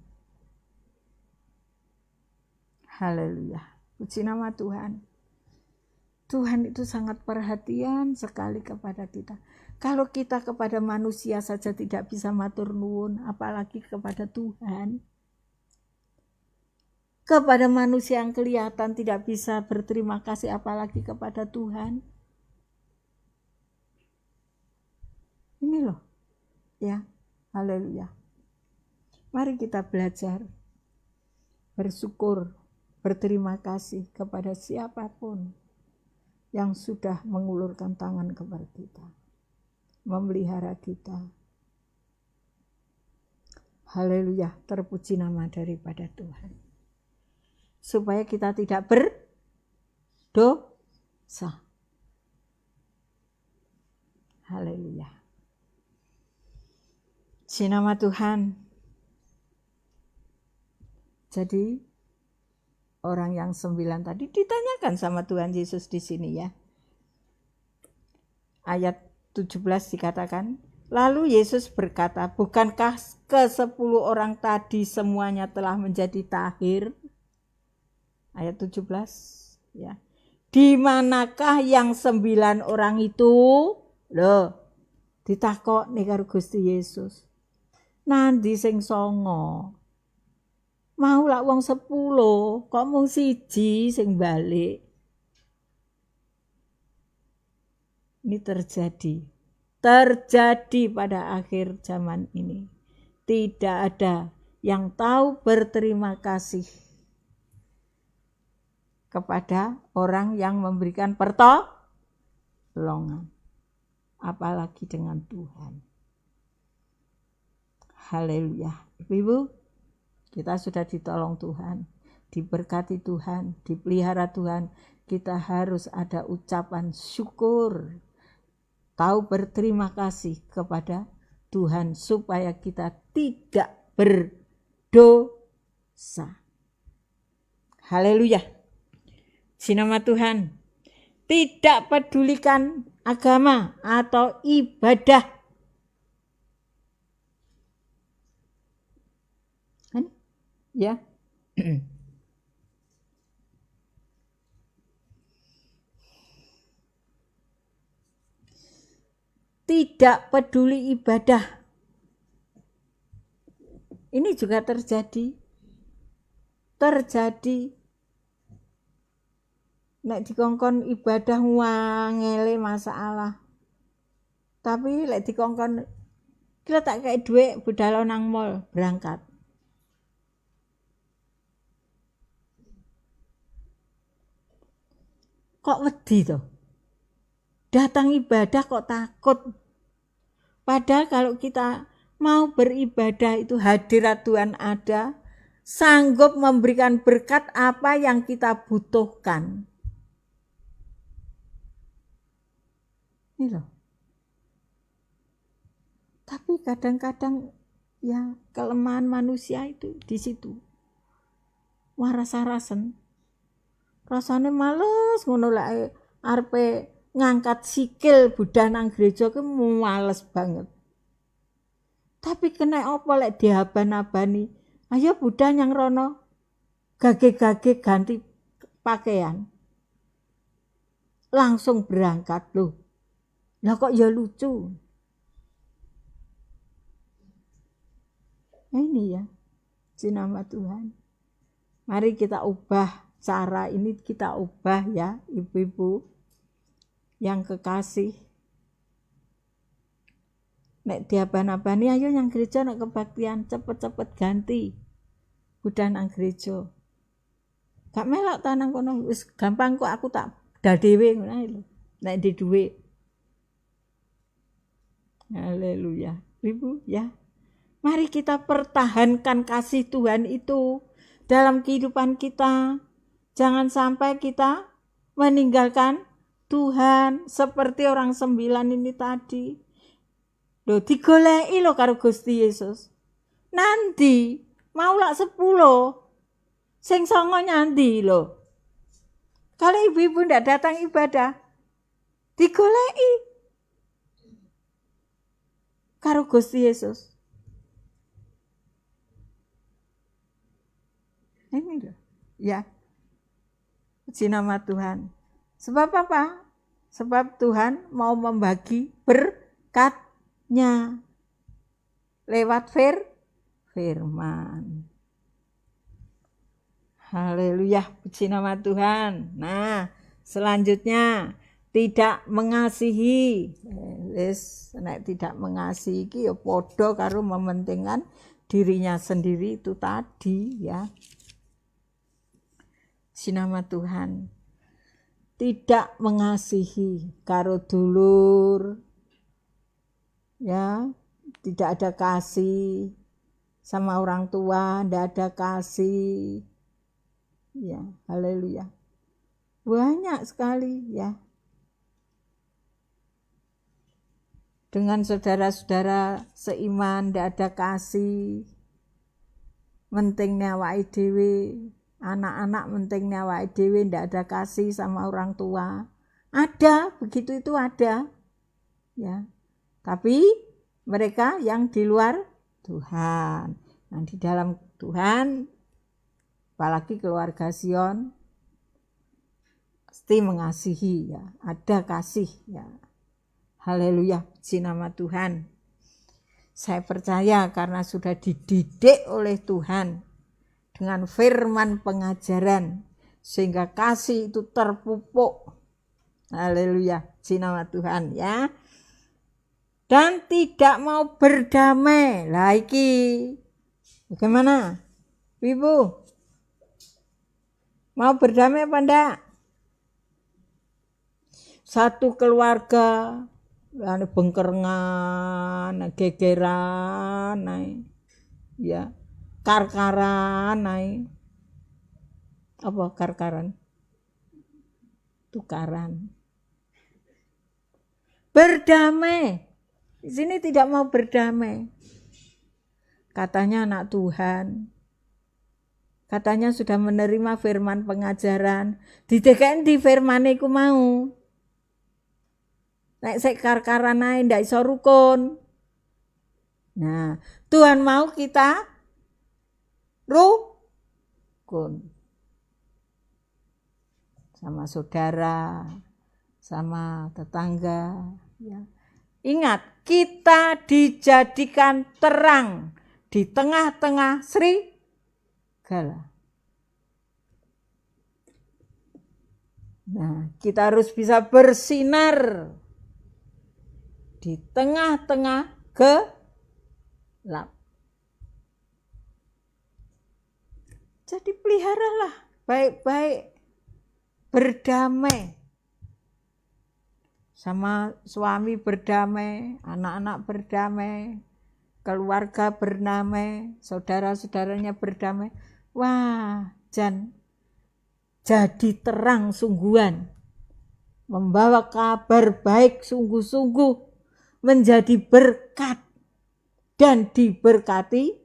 Haleluya. Puji nama Tuhan. Tuhan itu sangat perhatian sekali kepada kita. Kalau kita kepada manusia saja tidak bisa matur nuwun, apalagi kepada Tuhan. Kepada manusia yang kelihatan tidak bisa berterima kasih, apalagi kepada Tuhan. Ini loh, ya, haleluya. Mari kita belajar bersyukur, berterima kasih kepada siapapun yang sudah mengulurkan tangan kepada kita, memelihara kita. Haleluya, terpuji nama daripada Tuhan. Supaya kita tidak berdosa. Haleluya. Puji nama Tuhan. Jadi orang yang 9 tadi ditanyakan sama Tuhan Yesus di sini ya. Ayat 17 dikatakan, lalu Yesus berkata, bukankah ke-10 orang tadi semuanya telah menjadi tahir? Ayat 17 ya. Di manakah yang 9 orang itu? Loh, ditakok nih karo Gusti Yesus. Nandi sing 9? Mau lak wong 10, kok mung 1 sing balik. Ini terjadi pada akhir zaman ini. Tidak ada yang tahu berterima kasih kepada orang yang memberikan pertolongan, apalagi dengan Tuhan. Haleluya. Ibu-ibu, kita sudah ditolong Tuhan, diberkati Tuhan, dipelihara Tuhan. Kita harus ada ucapan syukur, tahu berterima kasih kepada Tuhan supaya kita tidak berdosa. Haleluya. Nama Tuhan. Tidak pedulikan agama atau ibadah. Kan? Ya. Tidak peduli ibadah. Ini juga terjadi. Nek dikongkon ibadah ngele masalah. Tapi lek dikongkon kita tak kayak duit budal nang mall berangkat. Kok wedi toh? Datang ibadah kok takut. Padahal kalau kita mau beribadah itu hadirat Tuhan ada, sanggup memberikan berkat apa yang kita butuhkan. Ini loh. Tapi kadang-kadang ya kelemahan manusia itu di situ. Waras-arasen. Rasane males ngono lek arepe ngangkat sikil budal nang gereja ku males banget. Tapi kena apa lek diaban-abani? Ayo budal nyang rono. Gage-gage ganti pakaian. Langsung berangkat loh. Lah kok ya lucu. Ini ya, nama Tuhan. Mari kita ubah cara ini, kita ubah ya ibu-ibu yang kekasih. Nek diaban-abani ayo yang gereja nek kebaktian cepet-cepet ganti. Udah nang gereja. Gak melok tanang kono wis gampang kok aku tak dadewe ngono lho. Nek di dhuwit. Haleluya. Ibu ya. Mari kita pertahankan kasih Tuhan itu dalam kehidupan kita. Jangan sampai kita meninggalkan Tuhan seperti orang 9 ini tadi. Loh digoleki lho karo Gusti Yesus. Nanti mau lak 10. Sing 9 nyandi lho. Kalau ibu-ibu ndak datang ibadah, digoleki karo Gusti Yesus. Ini loh. Ya. Puji nama Tuhan. Sebab apa? Sebab Tuhan mau membagi berkat-Nya lewat firman. Haleluya, puji nama Tuhan. Nah, selanjutnya tidak mengasihi. Tidak mengasihi iki ya padha karo mementingkan dirinya sendiri itu tadi ya. Puji nama Tuhan. Tidak mengasihi karo dulur. Ya, tidak ada kasih sama orang tua, tidak ada kasih. Ya, haleluya. Banyak sekali ya. Dengan saudara-saudara seiman tidak ada kasih. Mentingnya awake dhewe, anak-anak mentingnya awake dhewe tidak ada kasih sama orang tua. Ada, begitu itu ada. Ya. Tapi mereka yang di luar Tuhan, yang di dalam Tuhan, apalagi keluarga Sion, pasti mengasihi ya, ada kasih ya. Haleluya, puji nama Tuhan. Saya percaya karena sudah dididik oleh Tuhan dengan firman pengajaran sehingga kasih itu terpupuk. Haleluya, puji nama Tuhan ya. Dan tidak mau berdamai. Lah iki bagaimana? Ibu. Mau berdamai apa enggak? Satu keluarga bengkerengan, gegeran, ya, karkaran, apa karkaran? Tukaran. Berdamai. Di sini tidak mau berdamai. Katanya anak Tuhan. Katanya sudah menerima firman pengajaran. Didekain di firman iku mau. Nek sik karkaran ae ndak iso rukun. Nah, Tuhan mau kita rukun. Sama saudara, sama tetangga, ya. Ingat, kita dijadikan terang di tengah-tengah serigala. Nah, kita harus bisa bersinar di tengah-tengah gelap. Jadi peliharalah baik-baik, berdamai. Sama suami berdamai, anak-anak berdamai, keluarga berdamai, saudara-saudaranya berdamai. Wah, jadi terang sungguhan. Membawa kabar baik sungguh-sungguh, menjadi berkat dan diberkati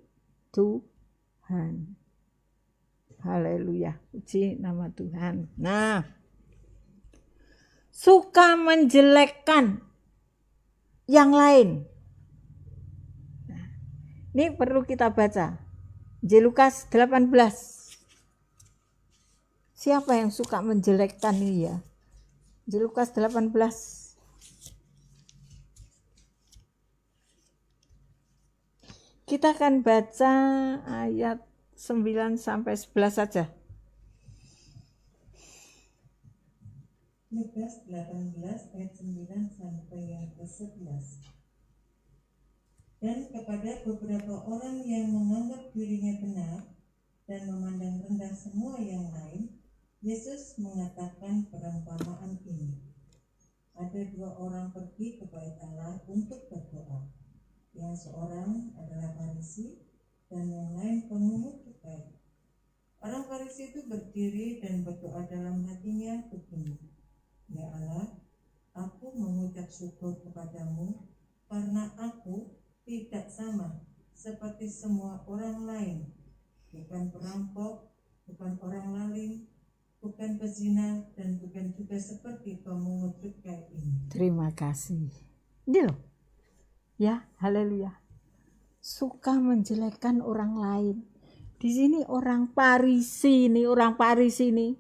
Tuhan. Haleluya, puji nama Tuhan. Nah, suka menjelekkan yang lain. Nah, ini perlu kita baca. Lukas 18. Siapa yang suka menjelekkan ini ya? Lukas 18. Kita akan baca ayat 9 sampai 11 saja. Lukas 18 ayat 9 sampai yang ke-11. Dan kepada beberapa orang yang menganggap dirinya benar dan memandang rendah semua yang lain, Yesus mengatakan perumpamaan ini. Ada dua orang pergi ke bait Allah untuk berdoa. Yang seorang adalah Farisi dan yang lain pemungut cukai. Orang Farisi itu berdiri dan berdoa dalam hatinya begini, Ya Allah, aku mengucap syukur kepadamu karena aku tidak sama seperti semua orang lain, bukan perampok, bukan orang lalim, bukan pezina, dan bukan juga seperti pemungut cukai ini. Terima kasih. Ini loh, ya, haleluya. Suka menjelekkan orang lain. Di sini orang Farisi ini,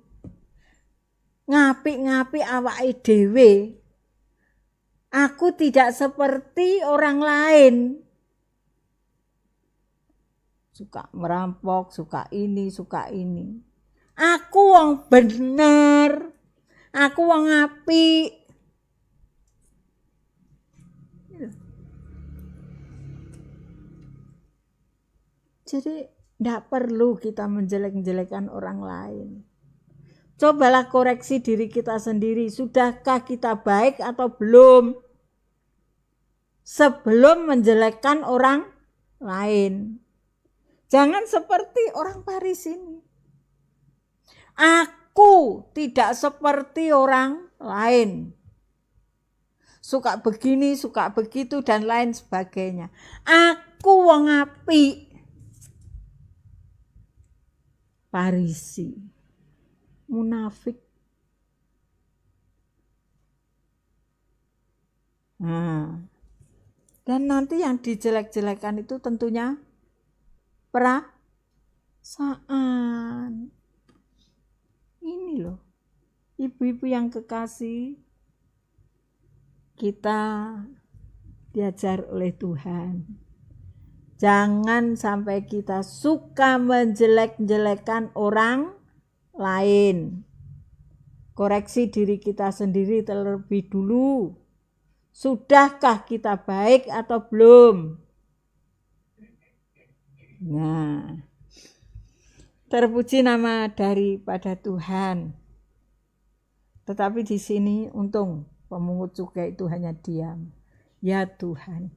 ngapik-ngapik awake dhewe. Aku tidak seperti orang lain. Suka merampok, suka ini. Aku wong bener. Aku wong apik. Jadi tidak perlu kita menjelek-jelekan orang lain. Cobalah koreksi diri kita sendiri. Sudahkah kita baik atau belum? Sebelum menjelekkan orang lain. Jangan seperti orang Farisi ini. Aku tidak seperti orang lain. Suka begini, suka begitu, dan lain sebagainya. Aku wong apik. Farisi, munafik. Nah, dan nanti yang dijelek-jelekan itu tentunya perasaan. Ini loh, ibu-ibu yang kekasih, kita diajar oleh Tuhan. Jangan sampai kita suka menjelek-jelekan orang lain. Koreksi diri kita sendiri terlebih dulu. Sudahkah kita baik atau belum? Nah, Terpuji nama daripada Tuhan. Tetapi di sini untung pemungut cukai itu hanya diam. Ya Tuhan,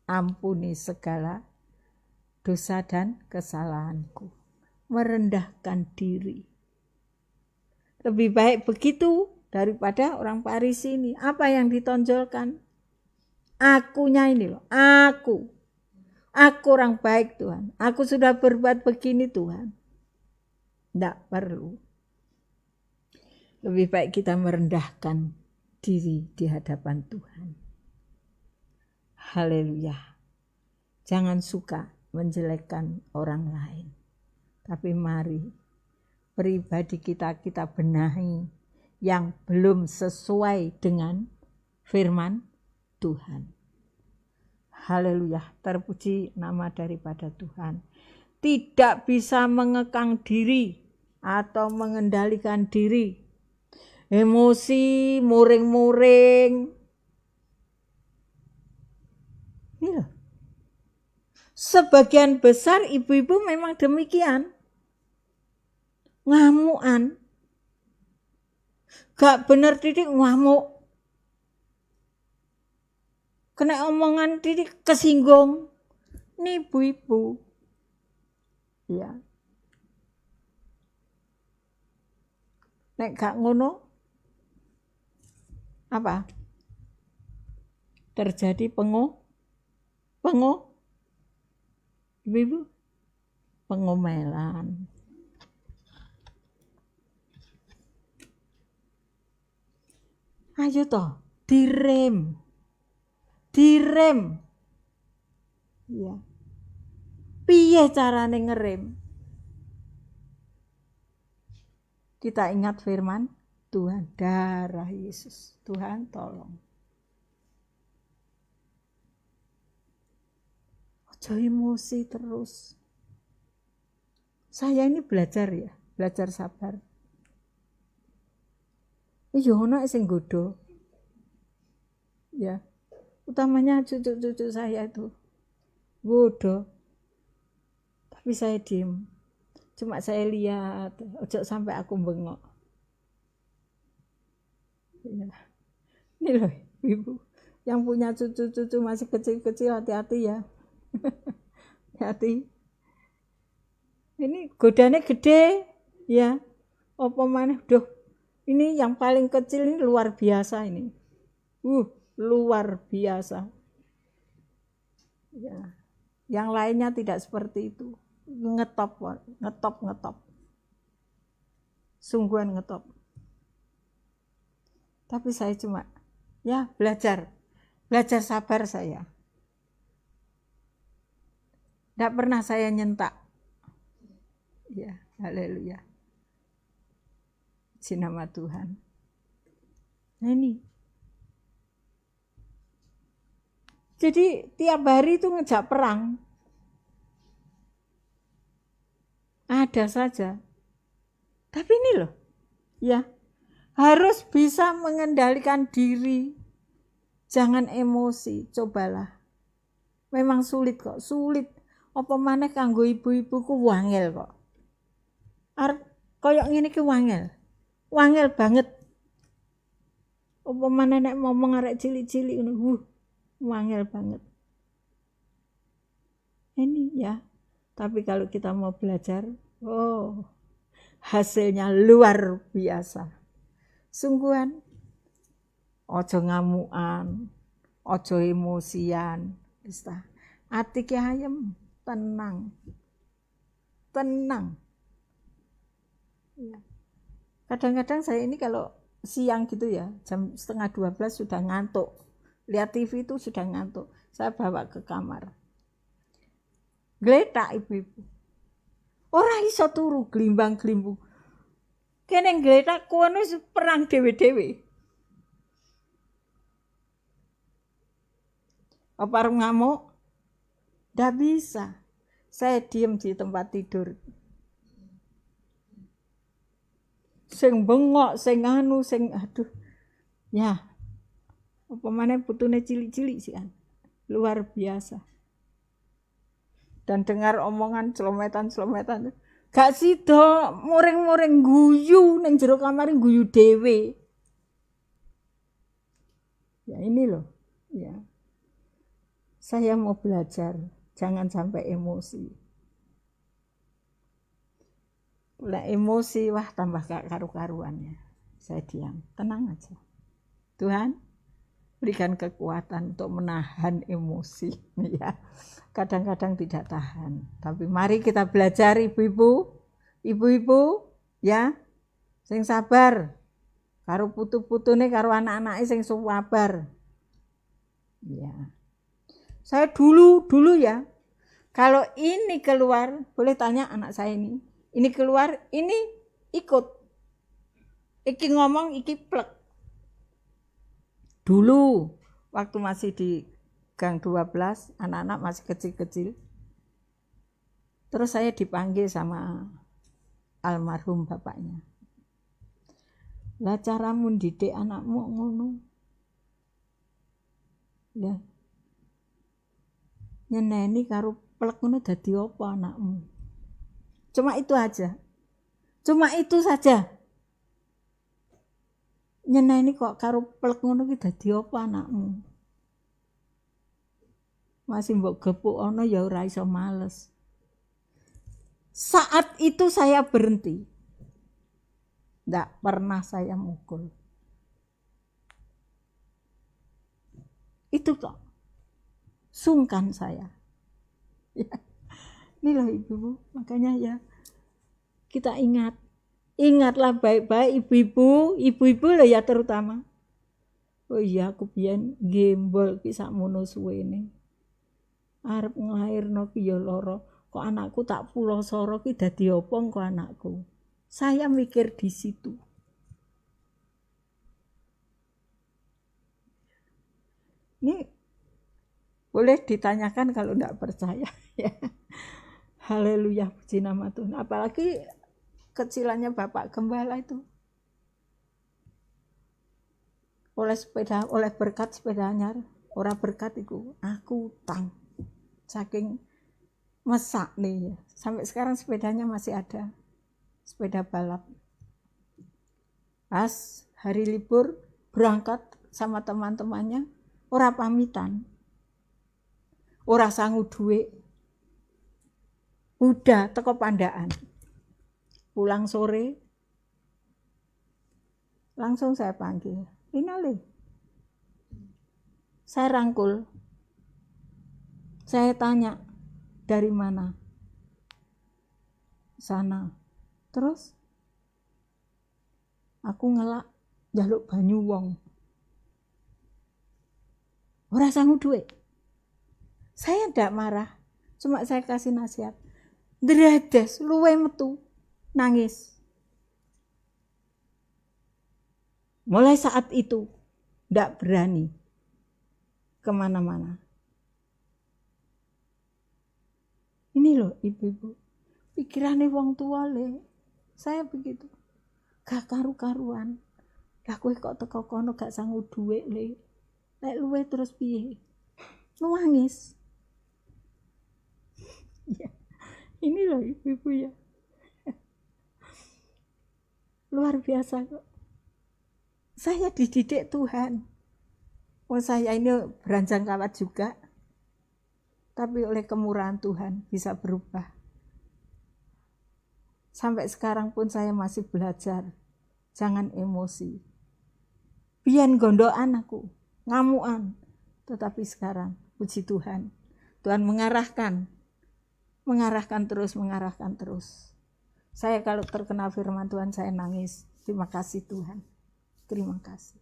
ampuni segala dosa dan kesalahanku. Merendahkan diri. Lebih baik begitu daripada orang Farisi ini. Apa yang ditonjolkan? Akunya ini loh, aku. Aku orang baik Tuhan. Aku sudah berbuat begini Tuhan. Tidak perlu. Lebih baik kita merendahkan diri di hadapan Tuhan. Haleluya. Jangan suka menjelekkan orang lain. Tapi mari pribadi kita benahi yang belum sesuai dengan firman Tuhan. Haleluya, terpuji nama daripada Tuhan. Tidak bisa mengekang diri atau mengendalikan diri. Emosi, muring-muring. Ini loh. Sebagian besar ibu-ibu memang demikian. Ngamuan. Gak bener titik ngamuk. Kena omongan titik kesinggung. Ini ibu-ibu. Ya. Nek gak ngono, apa? Terjadi ibu-ibu, pengomelan. Ayo toh, direm. Ya. Piye carane ngerem? Kita ingat firman Tuhan, darah Yesus. Tuhan tolong. Ojo emosi terus. Saya ini belajar sabar. Iya ono sing godho. Ya. Utamanya cucu-cucu saya itu godho. Tapi saya diem. Cuma saya lihat, ojo sampai aku bengok. Ya. Ini loh ibu, yang punya cucu-cucu masih kecil-kecil, hati-hati ya. Hati. Ini godane gede, ya. Apa maneh, duh. Ini yang paling kecil ini luar biasa ini. Luar biasa. Ya. Yang lainnya tidak seperti itu. Ngetop. Sungguhan ngetop. Tapi saya cuma belajar sabar saya. Tidak pernah saya nyentak. Ya, haleluya. Puji nama Tuhan. Nah ini. Jadi tiap hari itu ngejak perang. Ada saja. Tapi ini loh, ya harus bisa mengendalikan diri. Jangan emosi, cobalah. Memang sulit kok, sulit. Apa maneh kanggo ibu-ibu ku wangel kok. Koyok ngene ki wangel. Wangel banget. Apa maneh nek ngomong arek cilik-cilik ngono, wangel banget. Ini ya. Tapi kalau kita mau belajar, hasilnya luar biasa. Sungguhan, ojo ngamuan, ojo emosian, ati ki ayem, tenang. Ya. Kadang-kadang saya ini kalau siang gitu ya, jam 11:30 sudah ngantuk. Lihat TV itu sudah ngantuk. Saya bawa ke kamar. Gletak ibu-ibu. Ora iso turu glimbang-glimbu. Kene gletak kono perang dewe-dewe. Apa ngamuk? Ndak bisa. Saya diem di tempat tidur. Sing bengok, sing aduh. Ya. Apa maneh putune cilik-cilik sih. Luar biasa. Dan dengar omongan celometan. Gak sida muring-muring guyu ning jero kamar guyu dhewe. Ya ini loh, ya. Saya mau belajar, jangan sampai emosi. Lah emosi, wah tambah gak karu-karuannya. Saya diam, tenang aja. Tuhan, berikan kekuatan untuk menahan emosi. Ya, kadang-kadang tidak tahan. Tapi mari kita belajar ibu-ibu, ya, sing sabar. Karo putu-putune karo anak-anake sing sabar. Ya. Saya dulu ya. Kalau ini keluar, boleh tanya anak saya ini keluar, ini ikut. Iki ngomong, iki plek. Dulu waktu masih di Gang 12, anak-anak masih kecil-kecil. Terus saya dipanggil sama almarhum bapaknya. Lah caramu ndidik anakmu ngono. Ya. Nyeneni karo plek ngono dadi apa anakmu? Cuma itu aja. Cuma itu saja. Nyeneni kok karo plek ngono ki dadi apa anakmu? Masih mbok gepuk ana ya ora iso males. Saat itu saya berhenti. Nggak pernah saya mukul. Itu kok sungkan saya. Ya. Ini loh ibu, makanya ya kita ingatlah baik-baik ibu-ibu loh ya terutama. Oh iya aku biyen gembol ki sakmono suwene. Arep nglairno ki ya lara, kok anakku tak pulosoro ki dadi apa kok anakku. Saya mikir di situ. Ini boleh ditanyakan kalau enggak percaya ya. Haleluya, puji nama Tuhan. Apalagi kecilannya Bapak Gembala itu. Oleh berkat sepeda anyar, ora berkat iku aku utang. Saking mesak nih ya. Sampai sekarang sepedanya masih ada. Sepeda balap. Pas hari libur berangkat sama teman-temannya, ora pamitan. Ora sangu duit. Udah teko Pandaan. Pulang sore langsung saya panggil. Inale. Saya rangkul. Saya tanya, dari mana? Sana. Terus aku ngelak njaluk banyu wong. Ora sangu duit. Saya ndak marah, cuma saya kasih nasihat. Dredes luwe metu nangis. Mulai saat itu ndak berani kemana-mana. Ini loh ibu-ibu, pikirannya wong tua le. Saya begitu. Gak karu-karuan. Lah kowe kok teko kono gak sangu duit le. Lek luwe terus piye? Nangis. Ya. Ini loh ibu-ibu ya. Luar biasa kok. Saya dididik Tuhan. Oh saya ini beranjang kawat juga. Tapi oleh kemurahan Tuhan bisa berubah. Sampai sekarang pun saya masih belajar. Jangan emosi. Biyen gondokan aku, ngamukan. Tetapi sekarang, puji Tuhan. Tuhan mengarahkan terus. Saya kalau terkena firman Tuhan, saya nangis. Terima kasih Tuhan. Terima kasih.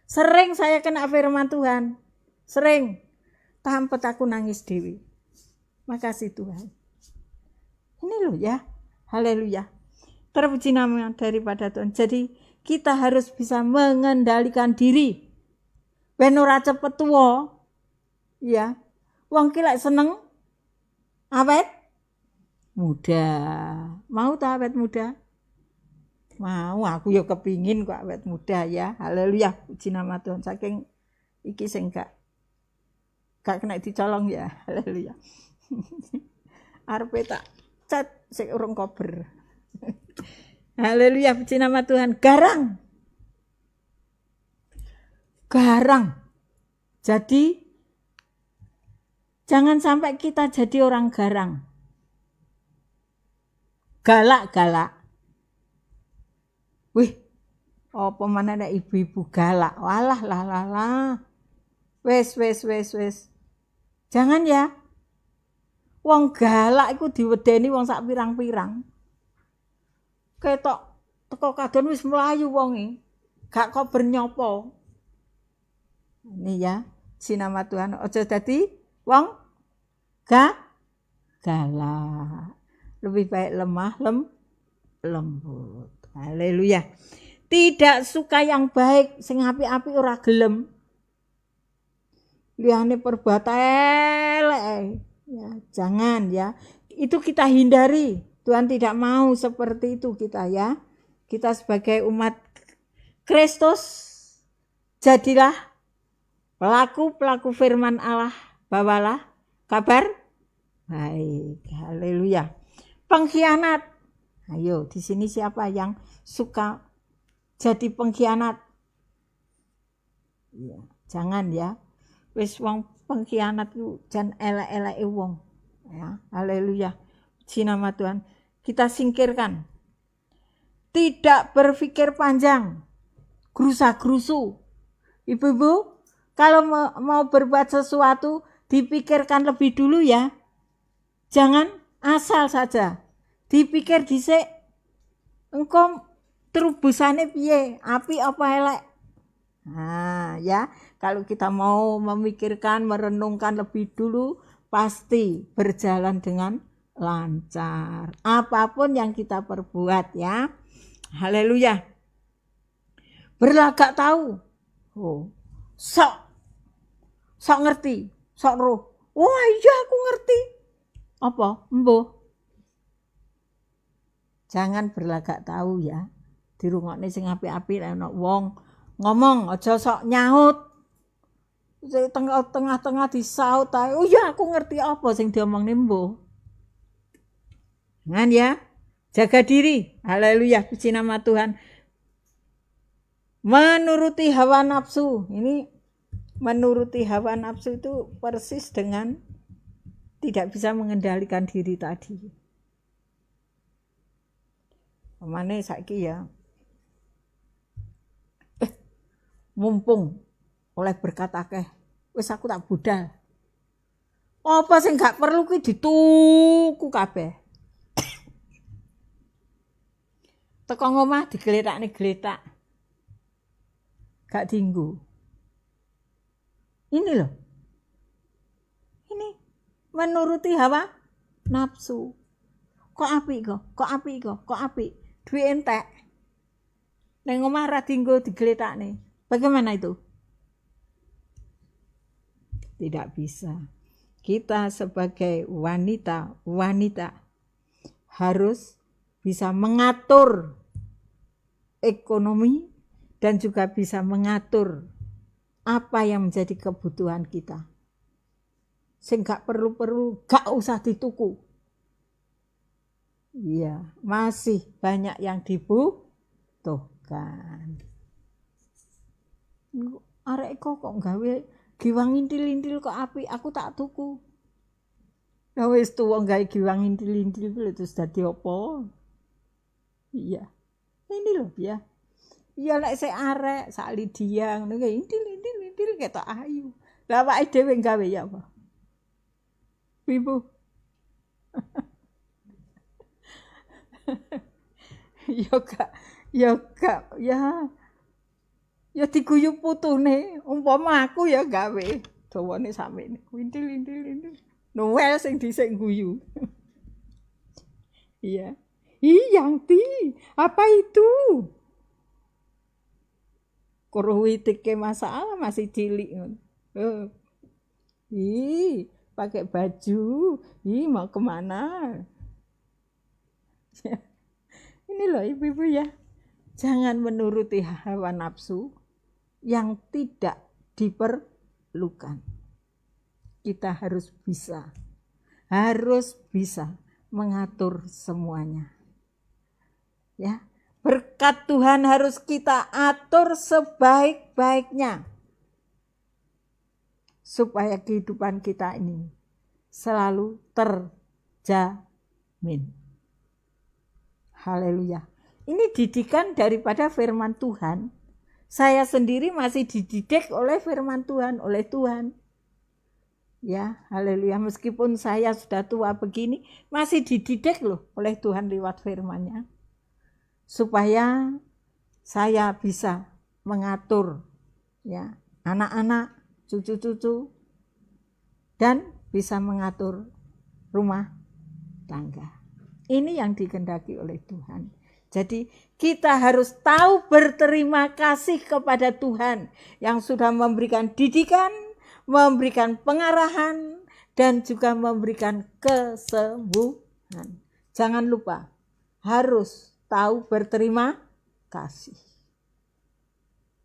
Sering saya kena firman Tuhan. Sering. Tampet aku nangis dewi. Makasih Tuhan. Ini loh ya. Haleluya. Terpuji nama daripada Tuhan. Jadi kita harus bisa mengendalikan diri. Ben ora cepet tuwa. Ya. Wong ki lek seneng awet muda. Mau ta awet muda? Mau, aku ya kepingin kok awet muda ya. Haleluya. Puji nama Tuhan. Saking iki sing gak kena dicolong ya. Haleluya. Arepe tak cet sik urung kober. Haleluya, puji nama Tuhan. Garang. Jadi jangan sampai kita jadi orang garang. Galak. Wih, apa mana ada ibu-ibu galak. Walah lah. Wes. Jangan ya. Wong galak iku diwedeni wong sak pirang-pirang. Ketok teko kadon wis mlayu wonge. Gak kok bernyopo. Ini ya, sinama Tuhan. Aja dadi wong galak. Lebih baik lemah lembut. Haleluya. Tidak suka yang baik, sing apik-apik ora gelem. Liyane perbuatan elek. Ya, jangan ya. Itu kita hindari. Tuhan tidak mau seperti itu kita ya. Kita sebagai umat Kristus jadilah pelaku firman Allah. Bawalah kabar baik. Haleluya. Pengkhianat. Ayo, di sini siapa yang suka jadi pengkhianat? Ya, jangan ya. Wis wong pengkhianat itu jan elek-eleke wong. Ya, haleluya. Puji nama Tuhan. Kita singkirkan. Tidak berpikir panjang. Gerusa-gerusu. Ibu-ibu, kalau mau berbuat sesuatu dipikirkan lebih dulu ya. Jangan asal saja. Dipikir dhisik. Engko terubusane piye? Apik apa elek? Nah, ya. Kalau kita mau memikirkan, merenungkan lebih dulu, pasti berjalan dengan lancar. Apapun yang kita perbuat ya. Haleluya. Berlagak tahu. Oh, sok ngerti, sok roh. Wah iya aku ngerti. Apa? Mbuh. Jangan berlagak tahu ya. Dirungokne sing apik-apik ana wong ngomong aja sok nyaut. Tengah-tengah disaut ae. Oh ya aku ngerti apa sing diomongne mbuh. Jangan ya. Jaga diri. Haleluya. Puji nama Tuhan. Menuruti hawa nafsu. Ini menuruti hawa nafsu itu persis dengan tidak bisa mengendalikan diri tadi. Pemane saiki ya. Mumpung oleh berkat akeh, wis aku tak budal. Apa sing gak perlu kuwi dituku kabeh. Teko ngomah digletakne gletak. Gak dienggo. Ini loh. Ini menuruti hawa nafsu. Kok apik. Duit entek. Ning omah ra dienggo digletakne. Bagaimana itu? Tidak bisa. Kita sebagai wanita harus bisa mengatur ekonomi dan juga bisa mengatur apa yang menjadi kebutuhan kita. Sing gak perlu gak usah dituku. Iya, masih banyak yang dibutuhkan. Arek kok gawe giwang intil-intil kok apik, aku tak tuku. Lah wis tuwa gawe giwang intil-intil kuwi terus dadi apa? Iya. Ini loh ya. Iya lek sik arek sak Lydia ngono kae intil-intil ketok ayu. Lah awake dhewe gawe ya apa? Ibu. Ya diguyu putune, umpama aku ya gawe dawane samene. Intil. Noel sing dhisik guyu. Iya. Yanti, apa itu? Kurwitike masalah masih cilik ngono. Pakai baju. Mau kemana? Ini loh ibu-ibu ya. Jangan menuruti hawa nafsu yang tidak diperlukan. Kita harus bisa mengatur semuanya. Ya, berkat Tuhan harus kita atur sebaik-baiknya supaya kehidupan kita ini selalu terjamin. Haleluya. Ini didikan daripada firman Tuhan. Saya sendiri masih dididik oleh firman Tuhan, oleh Tuhan. Ya, haleluya. Meskipun saya sudah tua begini, masih dididik loh oleh Tuhan lewat firman-Nya. Supaya saya bisa mengatur ya anak-anak, cucu-cucu, dan bisa mengatur rumah tangga. Ini yang dikehendaki oleh Tuhan. Jadi kita harus tahu berterima kasih kepada Tuhan yang sudah memberikan didikan, memberikan pengarahan, dan juga memberikan kesembuhan. Jangan lupa, harus tahu berterima kasih.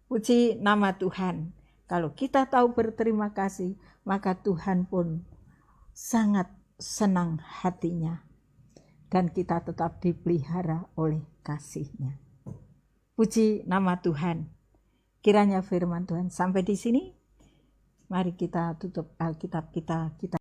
Puji nama Tuhan. Kalau kita tahu berterima kasih, maka Tuhan pun sangat senang hatinya. Dan kita tetap dipelihara oleh kasih-Nya. Puji nama Tuhan. Kiranya firman Tuhan sampai di sini. Mari kita tutup Alkitab kita